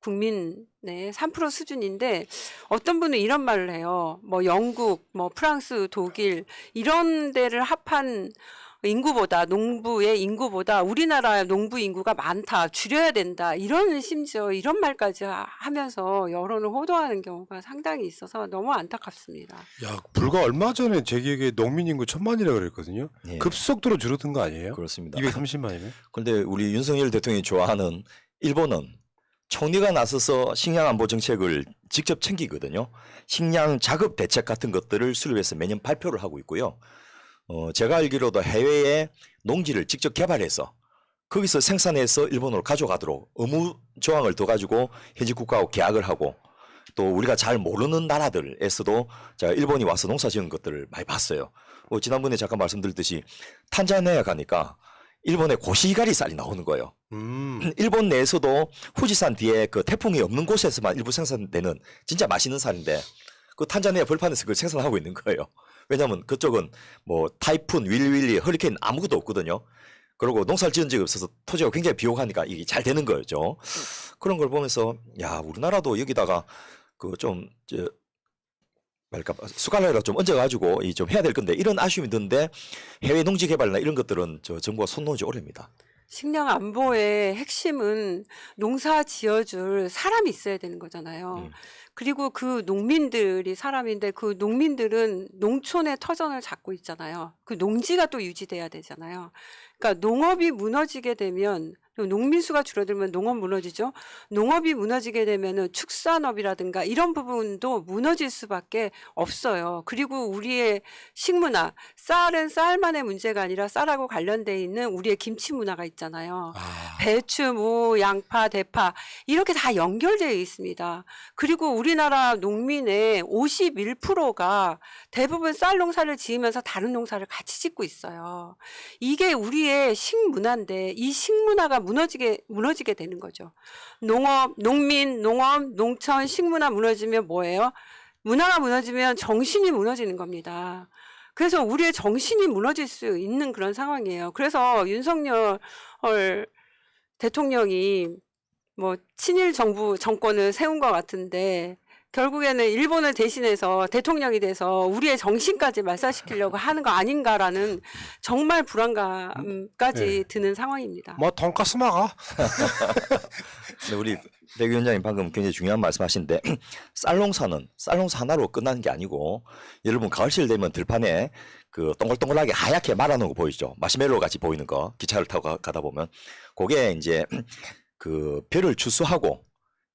Speaker 4: 국민의 3% 수준인데 어떤 분은 이런 말을 해요. 뭐 영국, 뭐 프랑스, 독일 이런 데를 합한 인구보다 농부의 인구보다 우리나라 농부 인구가 많다, 줄여야 된다 이런 심지어 이런 말까지 하면서 여론을 호도하는 경우가 상당히 있어서 너무 안타깝습니다.
Speaker 1: 야, 불과 얼마 전에 제 기억에 농민 인구 1000만이라고 그랬거든요.
Speaker 3: 예.
Speaker 1: 급속도로 줄어든 거 아니에요?
Speaker 3: 그렇습니다.
Speaker 1: 230만이면?
Speaker 3: 그런데 우리 윤석열 대통령이 좋아하는 일본은 총리가 나서서 식량 안보 정책을 직접 챙기거든요. 식량 자급 대책 같은 것들을 수립해서 매년 발표를 하고 있고요. 제가 알기로도 해외에 농지를 직접 개발해서 거기서 생산해서 일본으로 가져가도록 의무 조항을 더 가지고 현지 국가하고 계약을 하고 또 우리가 잘 모르는 나라들에서도 제가 일본이 와서 농사 지은 것들을 많이 봤어요. 지난번에 잠깐 말씀드렸듯이 탄자니아 가니까 일본의 고시가리 쌀이 나오는 거예요. 일본 내에서도 후지산 뒤에 그 태풍이 없는 곳에서만 일부 생산되는 진짜 맛있는 쌀인데 그 탄자니아 벌판에서 그걸 생산하고 있는 거예요. 왜냐하면 그쪽은 뭐 타이푼, 윌리, 허리케인 아무것도 없거든요. 그리고 농사를 지은 적이 없어서 토지가 굉장히 비옥하니까 이게 잘 되는 거죠. 그런 걸 보면서 야 우리나라도 여기다가 그 좀 말까 숟가락에다 좀 얹어가지고 이 좀 해야 될 건데 이런 아쉬움이 드는데 해외 농지 개발이나 이런 것들은 저 정부가 손 놓은 지 오래입니다.
Speaker 4: 식량 안보의 핵심은 농사 지어줄 사람이 있어야 되는 거잖아요. 그리고 그 농민들이 사람인데 그 농민들은 농촌의 터전을 잡고 있잖아요. 그 농지가 또 유지돼야 되잖아요. 그러니까 농업이 무너지게 되면 그리고 농민 수가 줄어들면 농업 무너지죠. 농업이 무너지게 되면은 축산업이라든가 이런 부분도 무너질 수밖에 없어요. 그리고 우리의 식문화, 쌀은 쌀만의 문제가 아니라 쌀하고 관련돼 있는 우리의 김치 문화가 있잖아요. 배추, 무, 양파, 대파 이렇게 다 연결되어 있습니다. 그리고 우리나라 농민의 51%가 대부분 쌀 농사를 지으면서 다른 농사를 같이 짓고 있어요. 이게 우리의 식문화인데 이 식문화가 무너지게 되는 거죠. 농업, 농민, 농업, 농촌, 식문화 무너지면 뭐예요? 문화가 무너지면 정신이 무너지는 겁니다. 그래서 우리의 정신이 무너질 수 있는 그런 상황이에요. 그래서 윤석열 대통령이 뭐 친일 정권을 세운 것 같은데 결국에는 일본을 대신해서 대통령이 돼서 우리의 정신까지 말살시키려고 하는 거 아닌가라는 정말 불안감까지 드는 상황입니다.
Speaker 1: 뭐 돈가스 먹어.
Speaker 3: 근데 우리 백 위원장님 방금 굉장히 중요한 말씀하신데 쌀 농사 하나로 끝나는 게 아니고 여러분 가을철 되면 들판에 그 동글동글하게 하얗게 말아놓은 거 보이죠? 마시멜로 같이 보이는 거 기차를 타고 가다 보면 그게 이제 그 벼를 추수하고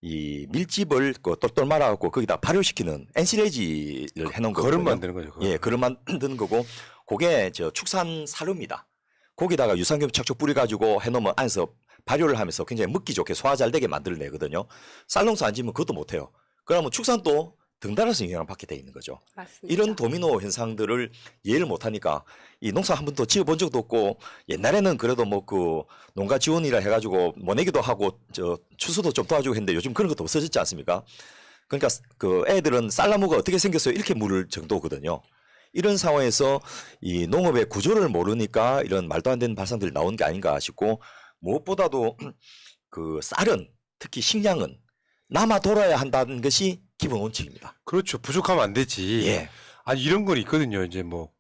Speaker 3: 이 밀집을 그 똘똘 말아갖고 거기다 발효시키는 엔실레이지를 해놓은 거거든요.
Speaker 1: 거름 만드는 거죠. 그거.
Speaker 3: 예, 그릇 만드는 거고 그게 저 축산 사료입니다. 거기다가 유산균 척척 뿌려가지고 해놓으면 안에서 발효를 하면서 굉장히 먹기 좋게 소화 잘 되게 만들어내거든요. 쌀농사 안 지면 그것도 못해요. 그러면 축산도 등달아서 영향을 받게 돼 있는 거죠.
Speaker 4: 맞습니다.
Speaker 3: 이런 도미노 현상들을 이해를 못하니까 이 농사 한 번도 지어본 적도 없고 옛날에는 그래도 뭐 그 농가 지원이라 해가지고 모내기도 하고 저 추수도 좀 도와주고 했는데 요즘 그런 것도 없어졌지 않습니까? 그러니까 그 애들은 쌀나무가 어떻게 생겼어요 이렇게 물을 정도거든요. 이런 상황에서 이 농업의 구조를 모르니까 이런 말도 안 되는 발상들이 나온 게 아닌가 싶고 무엇보다도 그 쌀은 특히 식량은 남아 돌아야 한다는 것이 기본 원칙입니다.
Speaker 1: 그렇죠. 부족하면 안 되지.
Speaker 3: 예.
Speaker 1: 아니 이런 건 있거든요. 이제 뭐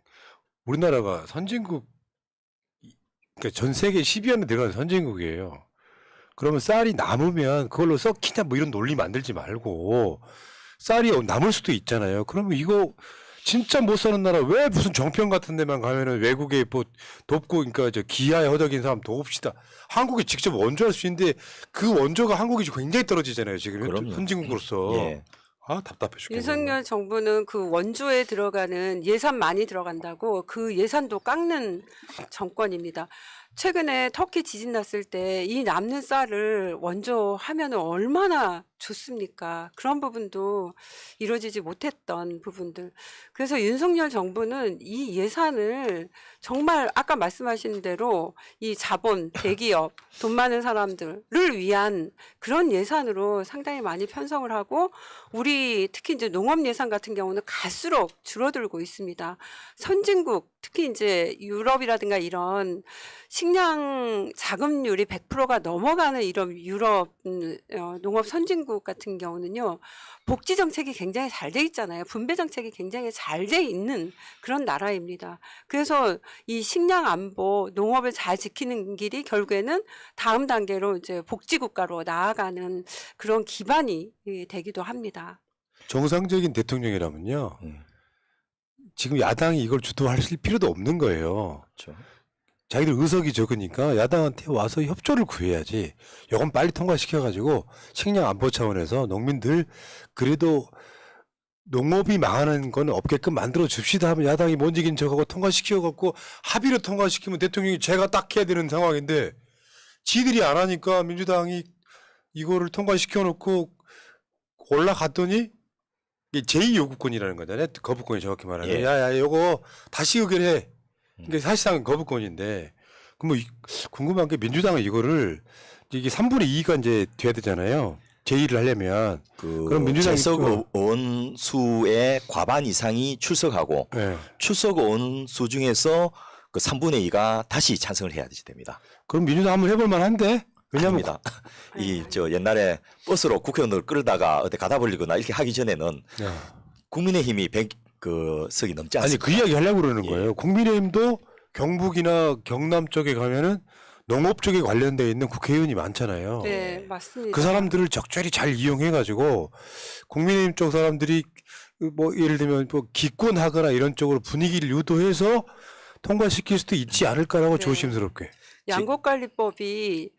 Speaker 1: 우리나라가 선진국 그러니까 전 세계 10위 안에 들어가는 선진국이에요. 그러면 쌀이 남으면 그걸로 썩히냐 뭐 이런 논리 만들지 말고 쌀이 남을 수도 있잖아요. 그러면 이거 진짜 못 사는 나라 왜 무슨 정평 같은 데만 가면은 외국에 뭐 돕고 그러니까 저 기아에 허덕인 사람 돕시다. 한국이 직접 원조할 수 있는데 그 원조가 한국이 굉장히 떨어지잖아요. 지금
Speaker 3: 그럼요.
Speaker 1: 선진국으로서.
Speaker 3: 예.
Speaker 1: 아 답답해 죽겠네.
Speaker 4: 윤석열 정부는 그 원조에 들어가는 예산 많이 들어간다고 그 예산도 깎는 정권입니다. 최근에 터키 지진 났을 때 이 남는 쌀을 원조하면 얼마나 좋습니까? 그런 부분도 이루어지지 못했던 부분들. 그래서 윤석열 정부는 이 예산을 정말 아까 말씀하신 대로 이 자본, 대기업, 돈 많은 사람들을 위한 그런 예산으로 상당히 많이 편성을 하고 우리 특히 이제 농업 예산 같은 경우는 갈수록 줄어들고 있습니다. 선진국 특히 이제 유럽이라든가 이런 식량 자급률이 100%가 넘어가는 이런 유럽 농업 선진국 같은 경우는요. 복지 정책이 굉장히 잘 돼 있잖아요. 분배 정책이 굉장히 잘 돼 있는 그런 나라입니다. 그래서 이 식량 안보, 농업을 잘 지키는 길이 결국에는 다음 단계로 이제 복지 국가로 나아가는 그런 기반이 되기도 합니다.
Speaker 1: 정상적인 대통령이라면요. 지금 야당이 이걸 주도하실 필요도 없는 거예요.
Speaker 3: 그렇죠.
Speaker 1: 자기들 의석이 적으니까 야당한테 와서 협조를 구해야지. 이건 빨리 통과시켜가지고 식량 안보 차원에서 농민들 그래도 농업이 망하는 건 없게끔 만들어 줍시다 하면 야당이 뭔지긴 저거고 통과시켜갖고 합의로 통과시키면 대통령이 제가 딱 해야 되는 상황인데 지들이 안 하니까 민주당이 이거를 통과시켜놓고 올라갔더니 이게 제2요구권이라는 거잖아요. 거부권이 정확히 말하면.
Speaker 3: 예.
Speaker 1: 야야 요거 다시 의결해. 그러니까 사실상 거부권인데 그럼 뭐 궁금한 게 민주당은 이거를 이게 3분의 2가 이제 돼야 되잖아요. 제2를 하려면 그럼 민주당이
Speaker 3: 재석 의원 수의 과반 이상이 출석하고
Speaker 1: 예.
Speaker 3: 출석 의원 수 중에서 그 3분의 2가 다시 찬성을 해야 됩니다.
Speaker 1: 그럼 민주당 한번 해볼 만한데 왜냐면
Speaker 3: 아닙니다. 이 저 옛날에 버스로 국회의원을 끌다가 어디 가다 버리거나 이렇게 하기 전에는
Speaker 1: 야.
Speaker 3: 국민의힘이 100석이 넘지
Speaker 1: 아니
Speaker 3: 않습니다.
Speaker 1: 그 이야기 하려고 그러는
Speaker 3: 예.
Speaker 1: 거예요. 국민의힘도 경북이나 경남 쪽에 가면은 농업 쪽에 관련돼 있는 국회의원이 많잖아요.
Speaker 4: 네, 맞습니다.
Speaker 1: 그 사람들을 적절히 잘 이용해가지고 국민의힘 쪽 사람들이 뭐 예를 들면 뭐 기권하거나 이런 쪽으로 분위기를 유도해서 통과시킬 수도 있지 않을까라고
Speaker 4: 네.
Speaker 1: 조심스럽게.
Speaker 4: 양곡관리법이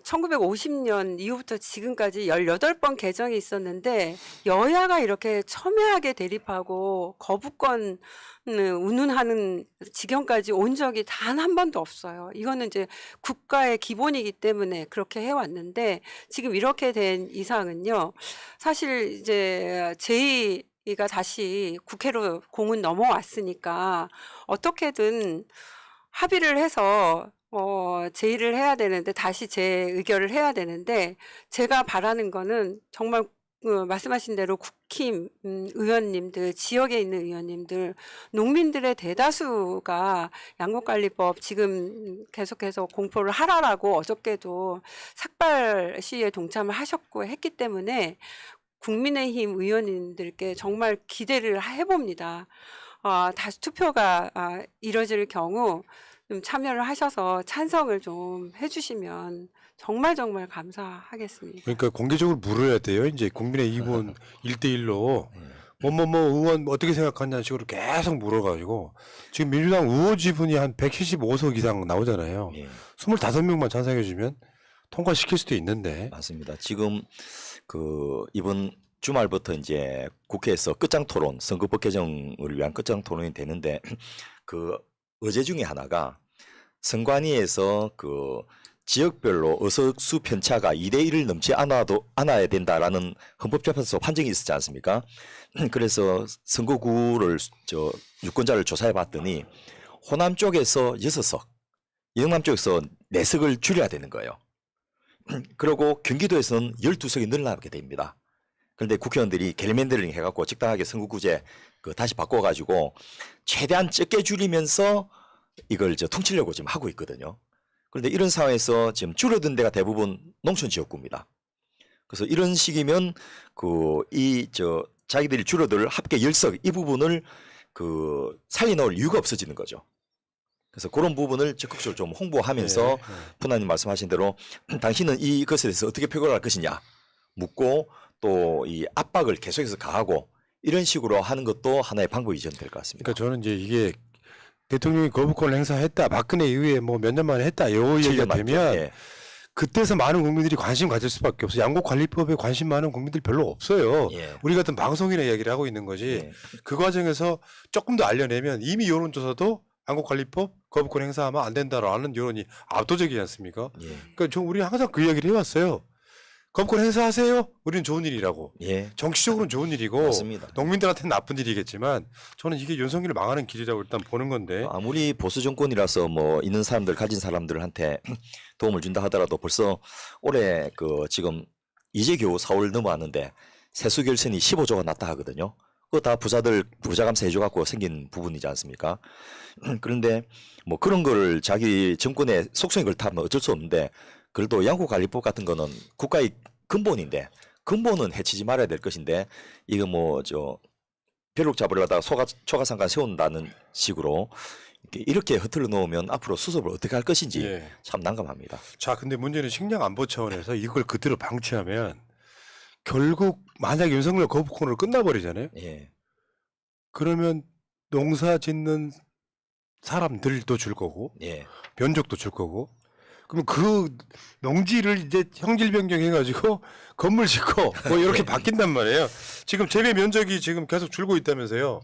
Speaker 4: 1950년 이후부터 지금까지 18번 개정이 있었는데 여야가 이렇게 첨예하게 대립하고 거부권 운운하는 지경까지 온 적이 단 한 번도 없어요. 이거는 이제 국가의 기본이기 때문에 그렇게 해왔는데 지금 이렇게 된 이상은요. 사실 이제 제2가 다시 국회로 공은 넘어왔으니까 어떻게든 합의를 해서 제의를 해야 되는데 다시 재의결을 해야 되는데 제가 바라는 거는 정말 말씀하신 대로 국힘 의원님들, 지역에 있는 의원님들, 농민들의 대다수가 양곡관리법 지금 계속해서 공포를 하라라고 어저께도 삭발 시위에 동참을 하셨고 했기 때문에 국민의힘 의원님들께 정말 기대를 해봅니다. 다시 투표가 이뤄질 경우 좀 참여를 하셔서 찬성을 좀 해주시면 정말 정말 감사하겠습니다.
Speaker 1: 그러니까 공개적으로 물어야 돼요. 이제 국민의힘은 1대1로 뭐뭐뭐 의원 어떻게 생각하냐는 식으로 계속 물어가지고 지금 민주당 의원 지분이 한 175석 이상 나오잖아요.
Speaker 3: 예.
Speaker 1: 25명만 찬성해주면 통과시킬 수도 있는데.
Speaker 3: 맞습니다. 지금 그 이번 주말부터 이제 국회에서 끝장 토론, 선거법 개정을 위한 끝장 토론이 되는데 그 의제 중에 하나가 선관위에서 그 지역별로 의석수 편차가 2대1을 넘지 않아야 된다라는 헌법재판소 판정이 있었지 않습니까? 그래서 선거구를 유권자를 조사해 봤더니 호남 쪽에서 6석, 영남 쪽에서 4석을 줄여야 되는 거예요. 그리고 경기도에서는 12석이 늘어나게 됩니다. 그런데 국회의원들이 겔맨더링 해갖고 적당하게 선거구제 다시 바꿔가지고 최대한 적게 줄이면서 이걸 통치려고 지금 하고 있거든요. 그런데 이런 상황에서 지금 줄어든 데가 대부분 농촌 지역구입니다. 그래서 이런 식이면 자기들이 줄어들 합계 10석 이 부분을 살려놓을 이유가 없어지는 거죠. 그래서 그런 부분을 적극적으로 좀 홍보하면서 푸나님 말씀하신 대로 당신은 이것에 대해서 어떻게 표결할 것이냐 묻고 또 이 압박을 계속해서 가하고 이런 식으로 하는 것도 하나의 방법이 될 것 같습니다.
Speaker 1: 그러니까 저는 이제 이게 대통령이 거부권을 행사했다, 박근혜 이후에 뭐 몇 년 만에 했다, 요 얘기가 되면
Speaker 3: 예.
Speaker 1: 그때서 많은 국민들이 관심 가질 수밖에 없어요. 양곡관리법에 관심 많은 국민들 별로 없어요.
Speaker 3: 예.
Speaker 1: 우리 같은 방송이나 이야기를 하고 있는 거지.
Speaker 3: 예.
Speaker 1: 그 과정에서 조금 더 알려내면 이미 여론조사도 양곡관리법 거부권 행사하면 안 된다라는 여론이 압도적이지 않습니까?
Speaker 3: 예.
Speaker 1: 그러니까 우리 항상 그 이야기를 해왔어요. 거부권 행사하세요. 우리는 좋은 일이라고.
Speaker 3: 예.
Speaker 1: 정치적으로는 좋은 일이고
Speaker 3: 맞습니다.
Speaker 1: 농민들한테는 나쁜 일이겠지만 저는 이게 윤석열을 망하는 길이라고 일단 보는 건데.
Speaker 3: 아무리 보수 정권이라서 뭐 있는 사람들 가진 사람들한테 도움을 준다 하더라도 벌써 올해 지금 이제 겨우 4월 넘어왔는데 세수 결선이 15조가 났다 하거든요. 그거 다 부자 감사 해줘갖고 생긴 부분이지 않습니까? 그런데 뭐 그런 거를 자기 정권의 속성에 걸타면 어쩔 수 없는데 그래도 양곡관리법 같은 거는 국가의 근본인데 근본은 해치지 말아야 될 것인데 이거 벼룩 잡으려다가 초가상가 세운다는 식으로 이렇게 흐트러 놓으면 앞으로 수습을 어떻게 할 것인지
Speaker 1: 예.
Speaker 3: 참 난감합니다.
Speaker 1: 자, 근데 문제는 식량 안보 차원에서 이걸 그대로 방치하면 결국 만약 윤석열 거부권으로 끝나버리잖아요.
Speaker 3: 예.
Speaker 1: 그러면 농사 짓는 사람들도 줄 거고
Speaker 3: 예.
Speaker 1: 면적도 줄 거고 그러면 그 농지를 이제 형질 변경해가지고 건물 짓고 뭐 이렇게 바뀐단 말이에요. 지금 재배 면적이 지금 계속 줄고 있다면서요.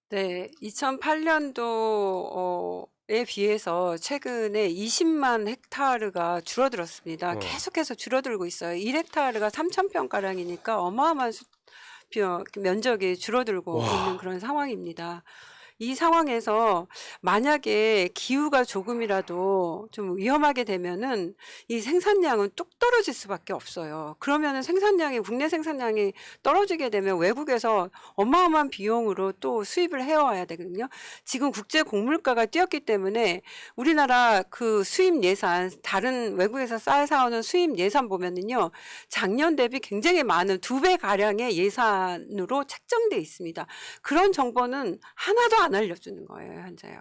Speaker 4: 네, 2008년도에 비해서 최근에 20만 헥타르가 줄어들었습니다. 계속해서 줄어들고 있어요. 1헥타르가 3,000평가량이니까 어마어마한 면적이 줄어들고 있는 그런 상황입니다. 이 상황에서 만약에 기후가 조금이라도 좀 위험하게 되면은 이 생산량은 뚝 떨어질 수밖에 없어요. 그러면은 국내 생산량이 떨어지게 되면 외국에서 어마어마한 비용으로 또 수입을 해와야 되거든요. 지금 국제 곡물가가 뛰었기 때문에 우리나라 그 수입 예산, 다른 외국에서 쌀 사오는 수입 예산 보면은요, 작년 대비 굉장히 많은 2배 가량의 예산으로 책정돼 있습니다. 그런 정보는 하나도 안 알려주는 거예요, 현재요.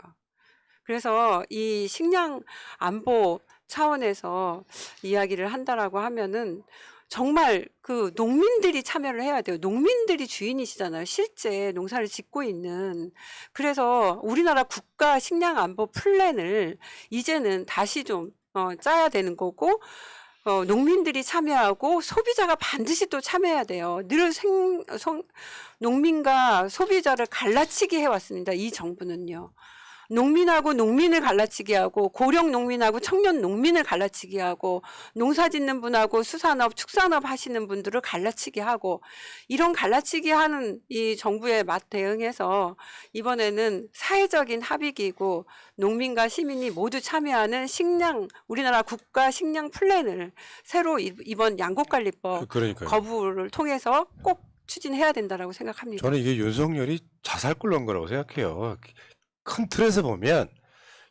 Speaker 4: 그래서 이 식량 안보 차원에서 이야기를 한다라고 하면은 정말 그 농민들이 참여를 해야 돼요. 농민들이 주인이시잖아요. 실제 농사를 짓고 있는. 그래서 우리나라 국가 식량 안보 플랜을 이제는 다시 좀 짜야 되는 거고 농민들이 참여하고 소비자가 반드시 또 참여해야 돼요. 늘 농민과 소비자를 갈라치기 해왔습니다. 이 정부는요. 농민하고 농민을 갈라치기 하고 고령 농민하고 청년 농민을 갈라치기 하고 농사 짓는 분하고 수산업, 축산업 하시는 분들을 갈라치기 하고 이런 갈라치기 하는 이 정부의 맛 대응해서 이번에는 사회적인 합의기구 농민과 시민이 모두 참여하는 우리나라 국가 식량 플랜을 새로 이번 양곡관리법
Speaker 1: 그러니까요.
Speaker 4: 거부를 통해서 꼭 추진해야 된다라고 생각합니다.
Speaker 1: 저는 이게 윤석열이 자살골 넣은 거라고 생각해요. 큰 틀에서 보면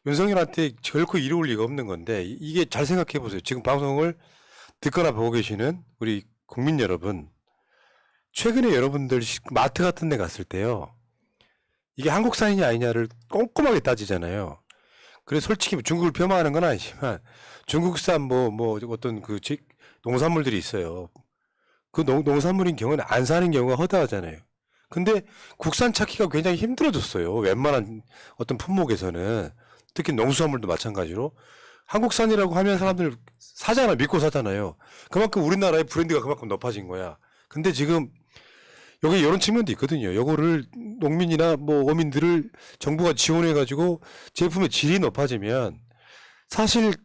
Speaker 1: 윤석열한테 결코 이로울 리가 없는 건데 이게 잘 생각해 보세요. 지금 방송을 듣거나 보고 계시는 우리 국민 여러분, 최근에 여러분들 마트 같은 데 갔을 때요. 이게 한국산이냐 아니냐를 꼼꼼하게 따지잖아요. 그래서 솔직히 중국을 폄하하는 건 아니지만 중국산 뭐 어떤 그 농산물들이 있어요. 그 농산물인 경우는 안 사는 경우가 허다하잖아요. 근데 국산 찾기가 굉장히 힘들어졌어요. 웬만한 어떤 품목에서는. 특히 농수산물도 마찬가지로. 한국산이라고 하면 사람들 사잖아, 믿고 사잖아요. 그만큼 우리나라의 브랜드가 그만큼 높아진 거야. 근데 지금 여기 이런 측면도 있거든요. 요거를 농민이나 뭐 어민들을 정부가 지원해가지고 제품의 질이 높아지면 사실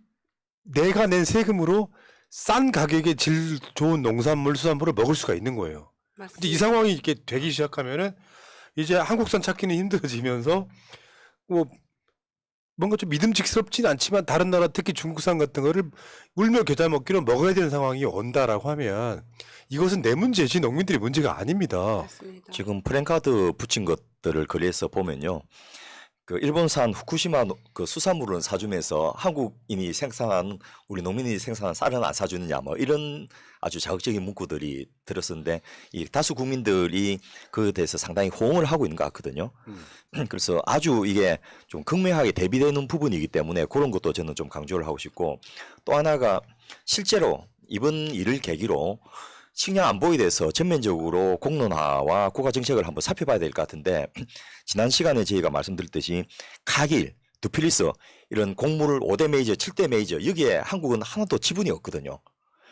Speaker 1: 내가 낸 세금으로 싼 가격에 질 좋은 농산물, 수산물을 먹을 수가 있는 거예요. 근데 이 상황이 이렇게 되기 시작하면은 이제 한국산 찾기는 힘들어지면서 뭐 뭔가 좀 믿음직스럽진 않지만 다른 나라 특히 중국산 같은 거를 울며 겨자 먹기로 먹어야 되는 상황이 온다라고 하면 이것은 내 문제지 농민들의 문제가 아닙니다.
Speaker 4: 맞습니다.
Speaker 3: 지금 프랜카드 붙인 것들을 거리에서 보면요. 그 일본산 후쿠시마 그 수산물은 사주면서 한국인이 생산한 우리 농민이 생산한 쌀은 안 사주느냐 뭐 이런 아주 자극적인 문구들이 들었었는데 이 다수 국민들이 그에 대해서 상당히 호응을 하고 있는 것 같거든요. 그래서 아주 이게 좀 극명하게 대비되는 부분이기 때문에 그런 것도 저는 좀 강조를 하고 싶고 또 하나가 실제로 이번 일을 계기로 식량 안보에 대해서 전면적으로 공론화와 국가 정책을 한번 살펴봐야 될 것 같은데 지난 시간에 저희가 말씀드렸듯이 카길, 드필리스 이런 곡물 5대 메이저, 7대 메이저 여기에 한국은 하나도 지분이 없거든요.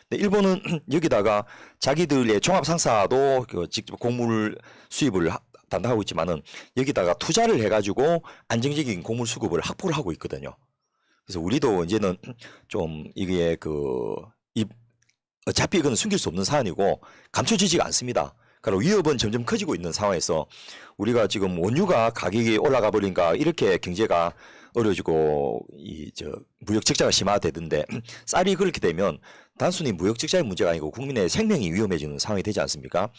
Speaker 3: 근데 일본은 여기다가 자기들의 종합 상사도 직접 곡물 수입을 담당하고 있지만은 여기다가 투자를 해가지고 안정적인 곡물 수급을 확보를 하고 있거든요. 그래서 우리도 이제는 좀 이게 어차피 이건 숨길 수 없는 사안이고 감춰지지가 않습니다. 그러니까 위협은 점점 커지고 있는 상황에서 우리가 지금 원유가 가격이 올라가 버린가 이렇게 경제가 어려지고 무역 적자가 심화되던데 쌀이 그렇게 되면 단순히 무역 적자의 문제가 아니고 국민의 생명이 위험해지는 상황이 되지 않습니까?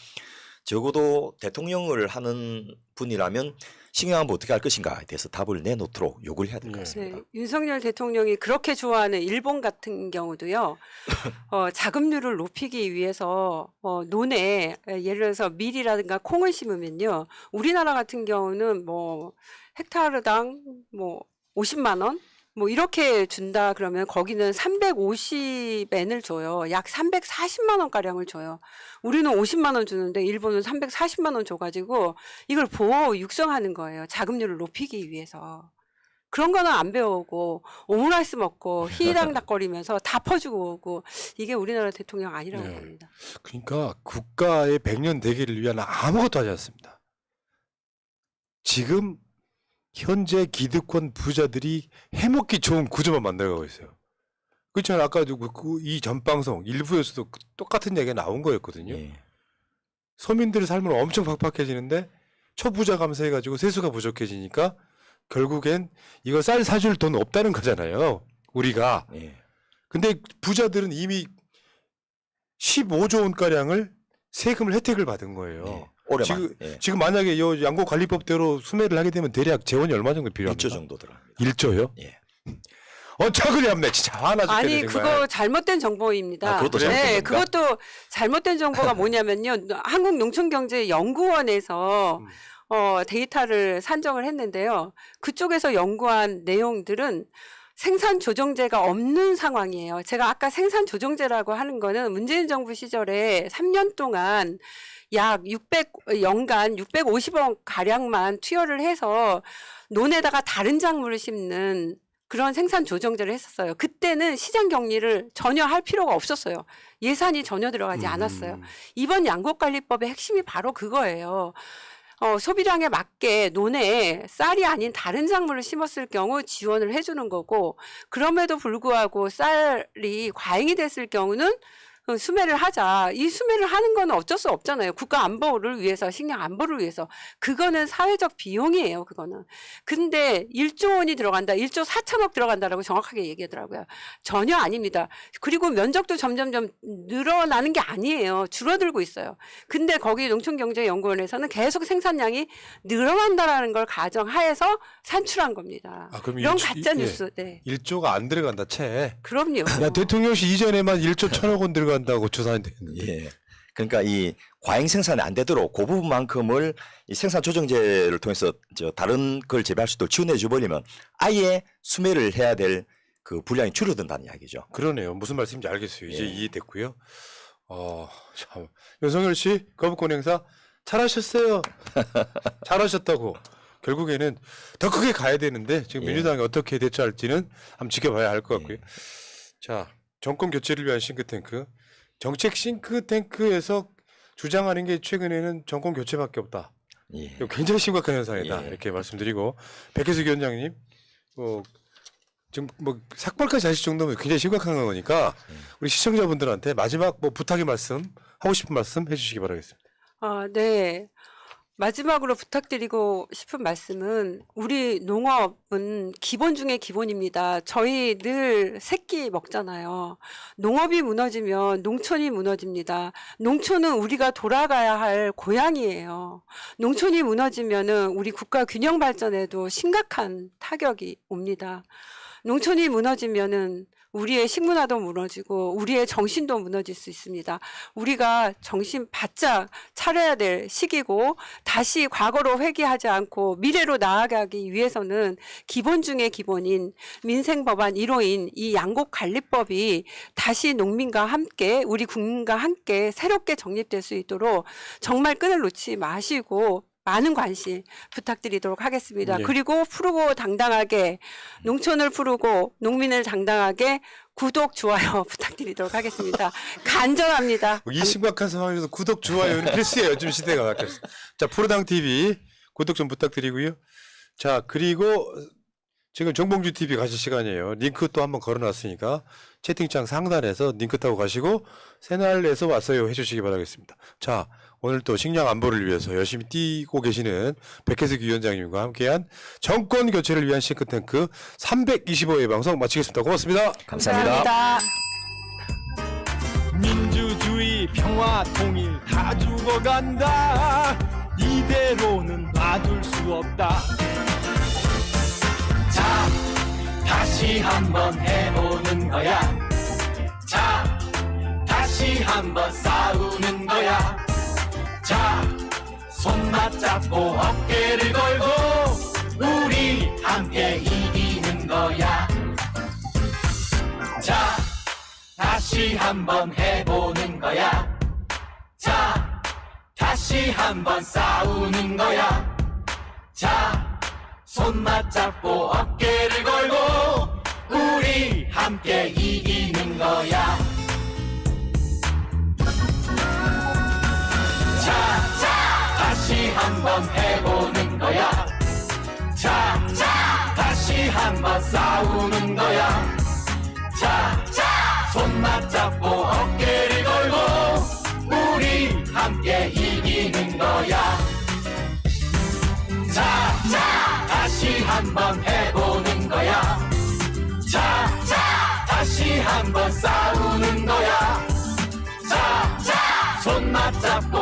Speaker 3: 적어도 대통령을 하는 분이라면 식량안보 어떻게 할 것인가에 대해서 답을 내놓도록 요구를 해야 될 것 같습니다.
Speaker 4: 네, 윤석열 대통령이 그렇게 좋아하는 일본 같은 경우도요. 자급률을 높이기 위해서 논에 예를 들어서 밀이라든가 콩을 심으면요. 우리나라 같은 경우는 뭐 헥타르당 뭐 50만 원 뭐 이렇게 준다 그러면 거기는 350엔을 줘요. 약 340만 원 가량을 줘요. 우리는 50만 원 주는데 일본은 340만 원 줘가지고 이걸 보호 육성하는 거예요. 자급률을 높이기 위해서. 그런 거는 안 배우고 오므라이스 먹고 희랑닥거리면서 다 퍼주고 오고 이게 우리나라 대통령 아니라고
Speaker 1: 네.
Speaker 4: 봅니다.
Speaker 1: 그러니까 국가의 100년 대계를 위한 아무것도 하지 않습니다. 지금 현재 기득권 부자들이 해먹기 좋은 구조만 만들어가고 있어요. 그렇잖아요. 아까 이 전방송 일부에서도 똑같은 얘기가 나온 거였거든요.
Speaker 3: 예.
Speaker 1: 서민들의 삶은 엄청 팍팍해지는데 초부자 감세해가지고 세수가 부족해지니까 결국엔 이거 쌀 사줄 돈 없다는 거잖아요. 우리가.
Speaker 3: 예.
Speaker 1: 근데 부자들은 이미 15조 원가량을 세금을 혜택을 받은 거예요.
Speaker 3: 예. 올해만
Speaker 1: 지금 만약에 요 양곡관리법대로 수매를 하게 되면 대략 재원이 얼마 정도 필요합니까?
Speaker 3: 1조 정도 들어갑니다.
Speaker 1: 1조요?
Speaker 3: 예.
Speaker 1: 어처구니 없네. 진짜 화나 죽겠네.
Speaker 4: 아니
Speaker 1: 정말.
Speaker 4: 그거 잘못된 정보입니다.
Speaker 3: 아, 그것도
Speaker 1: 그래요?
Speaker 3: 잘못된
Speaker 4: 네,
Speaker 3: 겁니까?
Speaker 4: 그것도 잘못된 정보가 뭐냐면요. 한국농촌경제연구원에서 데이터를 산정을 했는데요. 그쪽에서 연구한 내용들은 생산 조정제가 없는 상황이에요. 제가 아까 생산 조정제라고 하는 거는 문재인 정부 시절에 3년 동안 약 연간 650억 가량만 투여를 해서 논에다가 다른 작물을 심는 그런 생산 조정제를 했었어요. 그때는 시장 격리를 전혀 할 필요가 없었어요. 예산이 전혀 들어가지 않았어요. 이번 양곡관리법의 핵심이 바로 그거예요. 소비량에 맞게 논에 쌀이 아닌 다른 작물을 심었을 경우 지원을 해주는 거고, 그럼에도 불구하고 쌀이 과잉이 됐을 경우는 수매를 하자. 이 수매를 하는 건 어쩔 수 없잖아요. 국가 안보를 위해서, 식량 안보를 위해서. 그거는 사회적 비용이에요, 그거는. 근데 1조 원이 들어간다, 1조 4천억 들어간다라고 정확하게 얘기하더라고요. 전혀 아닙니다. 그리고 면적도 점점점 늘어나는 게 아니에요. 줄어들고 있어요. 근데 거기 농촌경제연구원에서는 계속 생산량이 늘어난다라는 걸 가정하에서 산출한 겁니다.
Speaker 1: 그럼
Speaker 4: 이런 가짜 뉴스. 네.
Speaker 1: 1조가 안 들어간다, 채.
Speaker 4: 그럼요.
Speaker 1: 야, 대통령실 이전에만 1조 1천억 원 들어간다고 조사했는데.
Speaker 3: 예. 그러니까 이 과잉 생산이 안 되도록 그 부분만큼을 이 생산 조정제를 통해서 다른 걸 재배할 수 있도록 지원해 줘버리면 아예 수매를 해야 될 그 분량이 줄어든다는 이야기죠.
Speaker 1: 그러네요. 무슨 말씀인지 알겠어요. 이제
Speaker 3: 예.
Speaker 1: 이해됐고요. 참. 윤석열 씨, 거부권 행사 잘하셨어요. 잘하셨다고. 결국에는 더 크게 가야 되는데 지금
Speaker 3: 예.
Speaker 1: 민주당이 어떻게 대처할지는 한번 지켜봐야 할 것 같고요. 자, 정권 교체를 위한 싱크탱크. 정책 싱크탱크에서 주장하는 게 최근에는 정권 교체밖에 없다.
Speaker 3: 예.
Speaker 1: 이거 굉장히 심각한 현상이다.
Speaker 3: 예.
Speaker 1: 이렇게 말씀드리고, 백혜수 위원장님, 지금 삭발까지 하실 정도면 굉장히 심각한 거니까 우리 시청자분들한테 마지막 부탁의 말씀, 하고 싶은 말씀 해주시기 바라겠습니다.
Speaker 4: 네. 마지막으로 부탁드리고 싶은 말씀은, 우리 농업은 기본 중에 기본입니다. 저희 늘 새끼 먹잖아요. 농업이 무너지면 농촌이 무너집니다. 농촌은 우리가 돌아가야 할 고향이에요. 농촌이 무너지면은 우리 국가 균형 발전에도 심각한 타격이 옵니다. 농촌이 무너지면은 우리의 식문화도 무너지고 우리의 정신도 무너질 수 있습니다. 우리가 정신 바짝 차려야 될 시기고, 다시 과거로 회귀하지 않고 미래로 나아가기 위해서는 기본 중에 기본인 민생법안 1호인 이 양곡관리법이 다시 농민과 함께, 우리 국민과 함께 새롭게 정립될 수 있도록 정말 끈을 놓지 마시고 많은 관심 부탁드리도록 하겠습니다.
Speaker 1: 예.
Speaker 4: 그리고 푸르고 당당하게 농촌을 푸르고 농민을 당당하게 구독, 좋아요 부탁드리도록 하겠습니다. 간절합니다.
Speaker 1: 이 심각한 상황에서 구독, 좋아요는 필수예요. 요즘 시대가 바뀌었어. 자, 푸르당 TV 구독 좀 부탁드리고요. 자, 그리고 지금 정봉주 TV 가실 시간이에요. 링크 또 한번 걸어놨으니까 채팅창 상단에서 링크 타고 가시고 새날에서 왔어요 해주시기 바라겠습니다. 자, 오늘 또 식량 안보를 위해서 열심히 뛰고 계시는 백혜석 위원장님과 함께한 정권 교체를 위한 싱크탱크 325회 방송 마치겠습니다. 고맙습니다.
Speaker 3: 감사합니다.
Speaker 5: 민주주의 평화 통일 다 죽어간다. 이대로는 놔둘 수 없다. 자, 다시 한번 해보는 거야. 자, 다시 한번 싸우는 거야. 자, 손 맞잡고 어깨를 걸고 우리 함께 이기는 거야. 자, 다시 한번 해보는 거야. 자, 다시 한번 싸우는 거야. 자, 손 맞잡고 어깨를 걸고 우리 함께 이기는 거야. 자, 다시 한번 해보는 거야. 자, 다시 한번 싸우는 거야. 자, 손 맞잡고 어깨를 걸고 우리 함께 이기는 거야. 자, 다시 한번 해보는 거야. 자, 다시 한번 싸우는 거야. 자, 손 맞잡고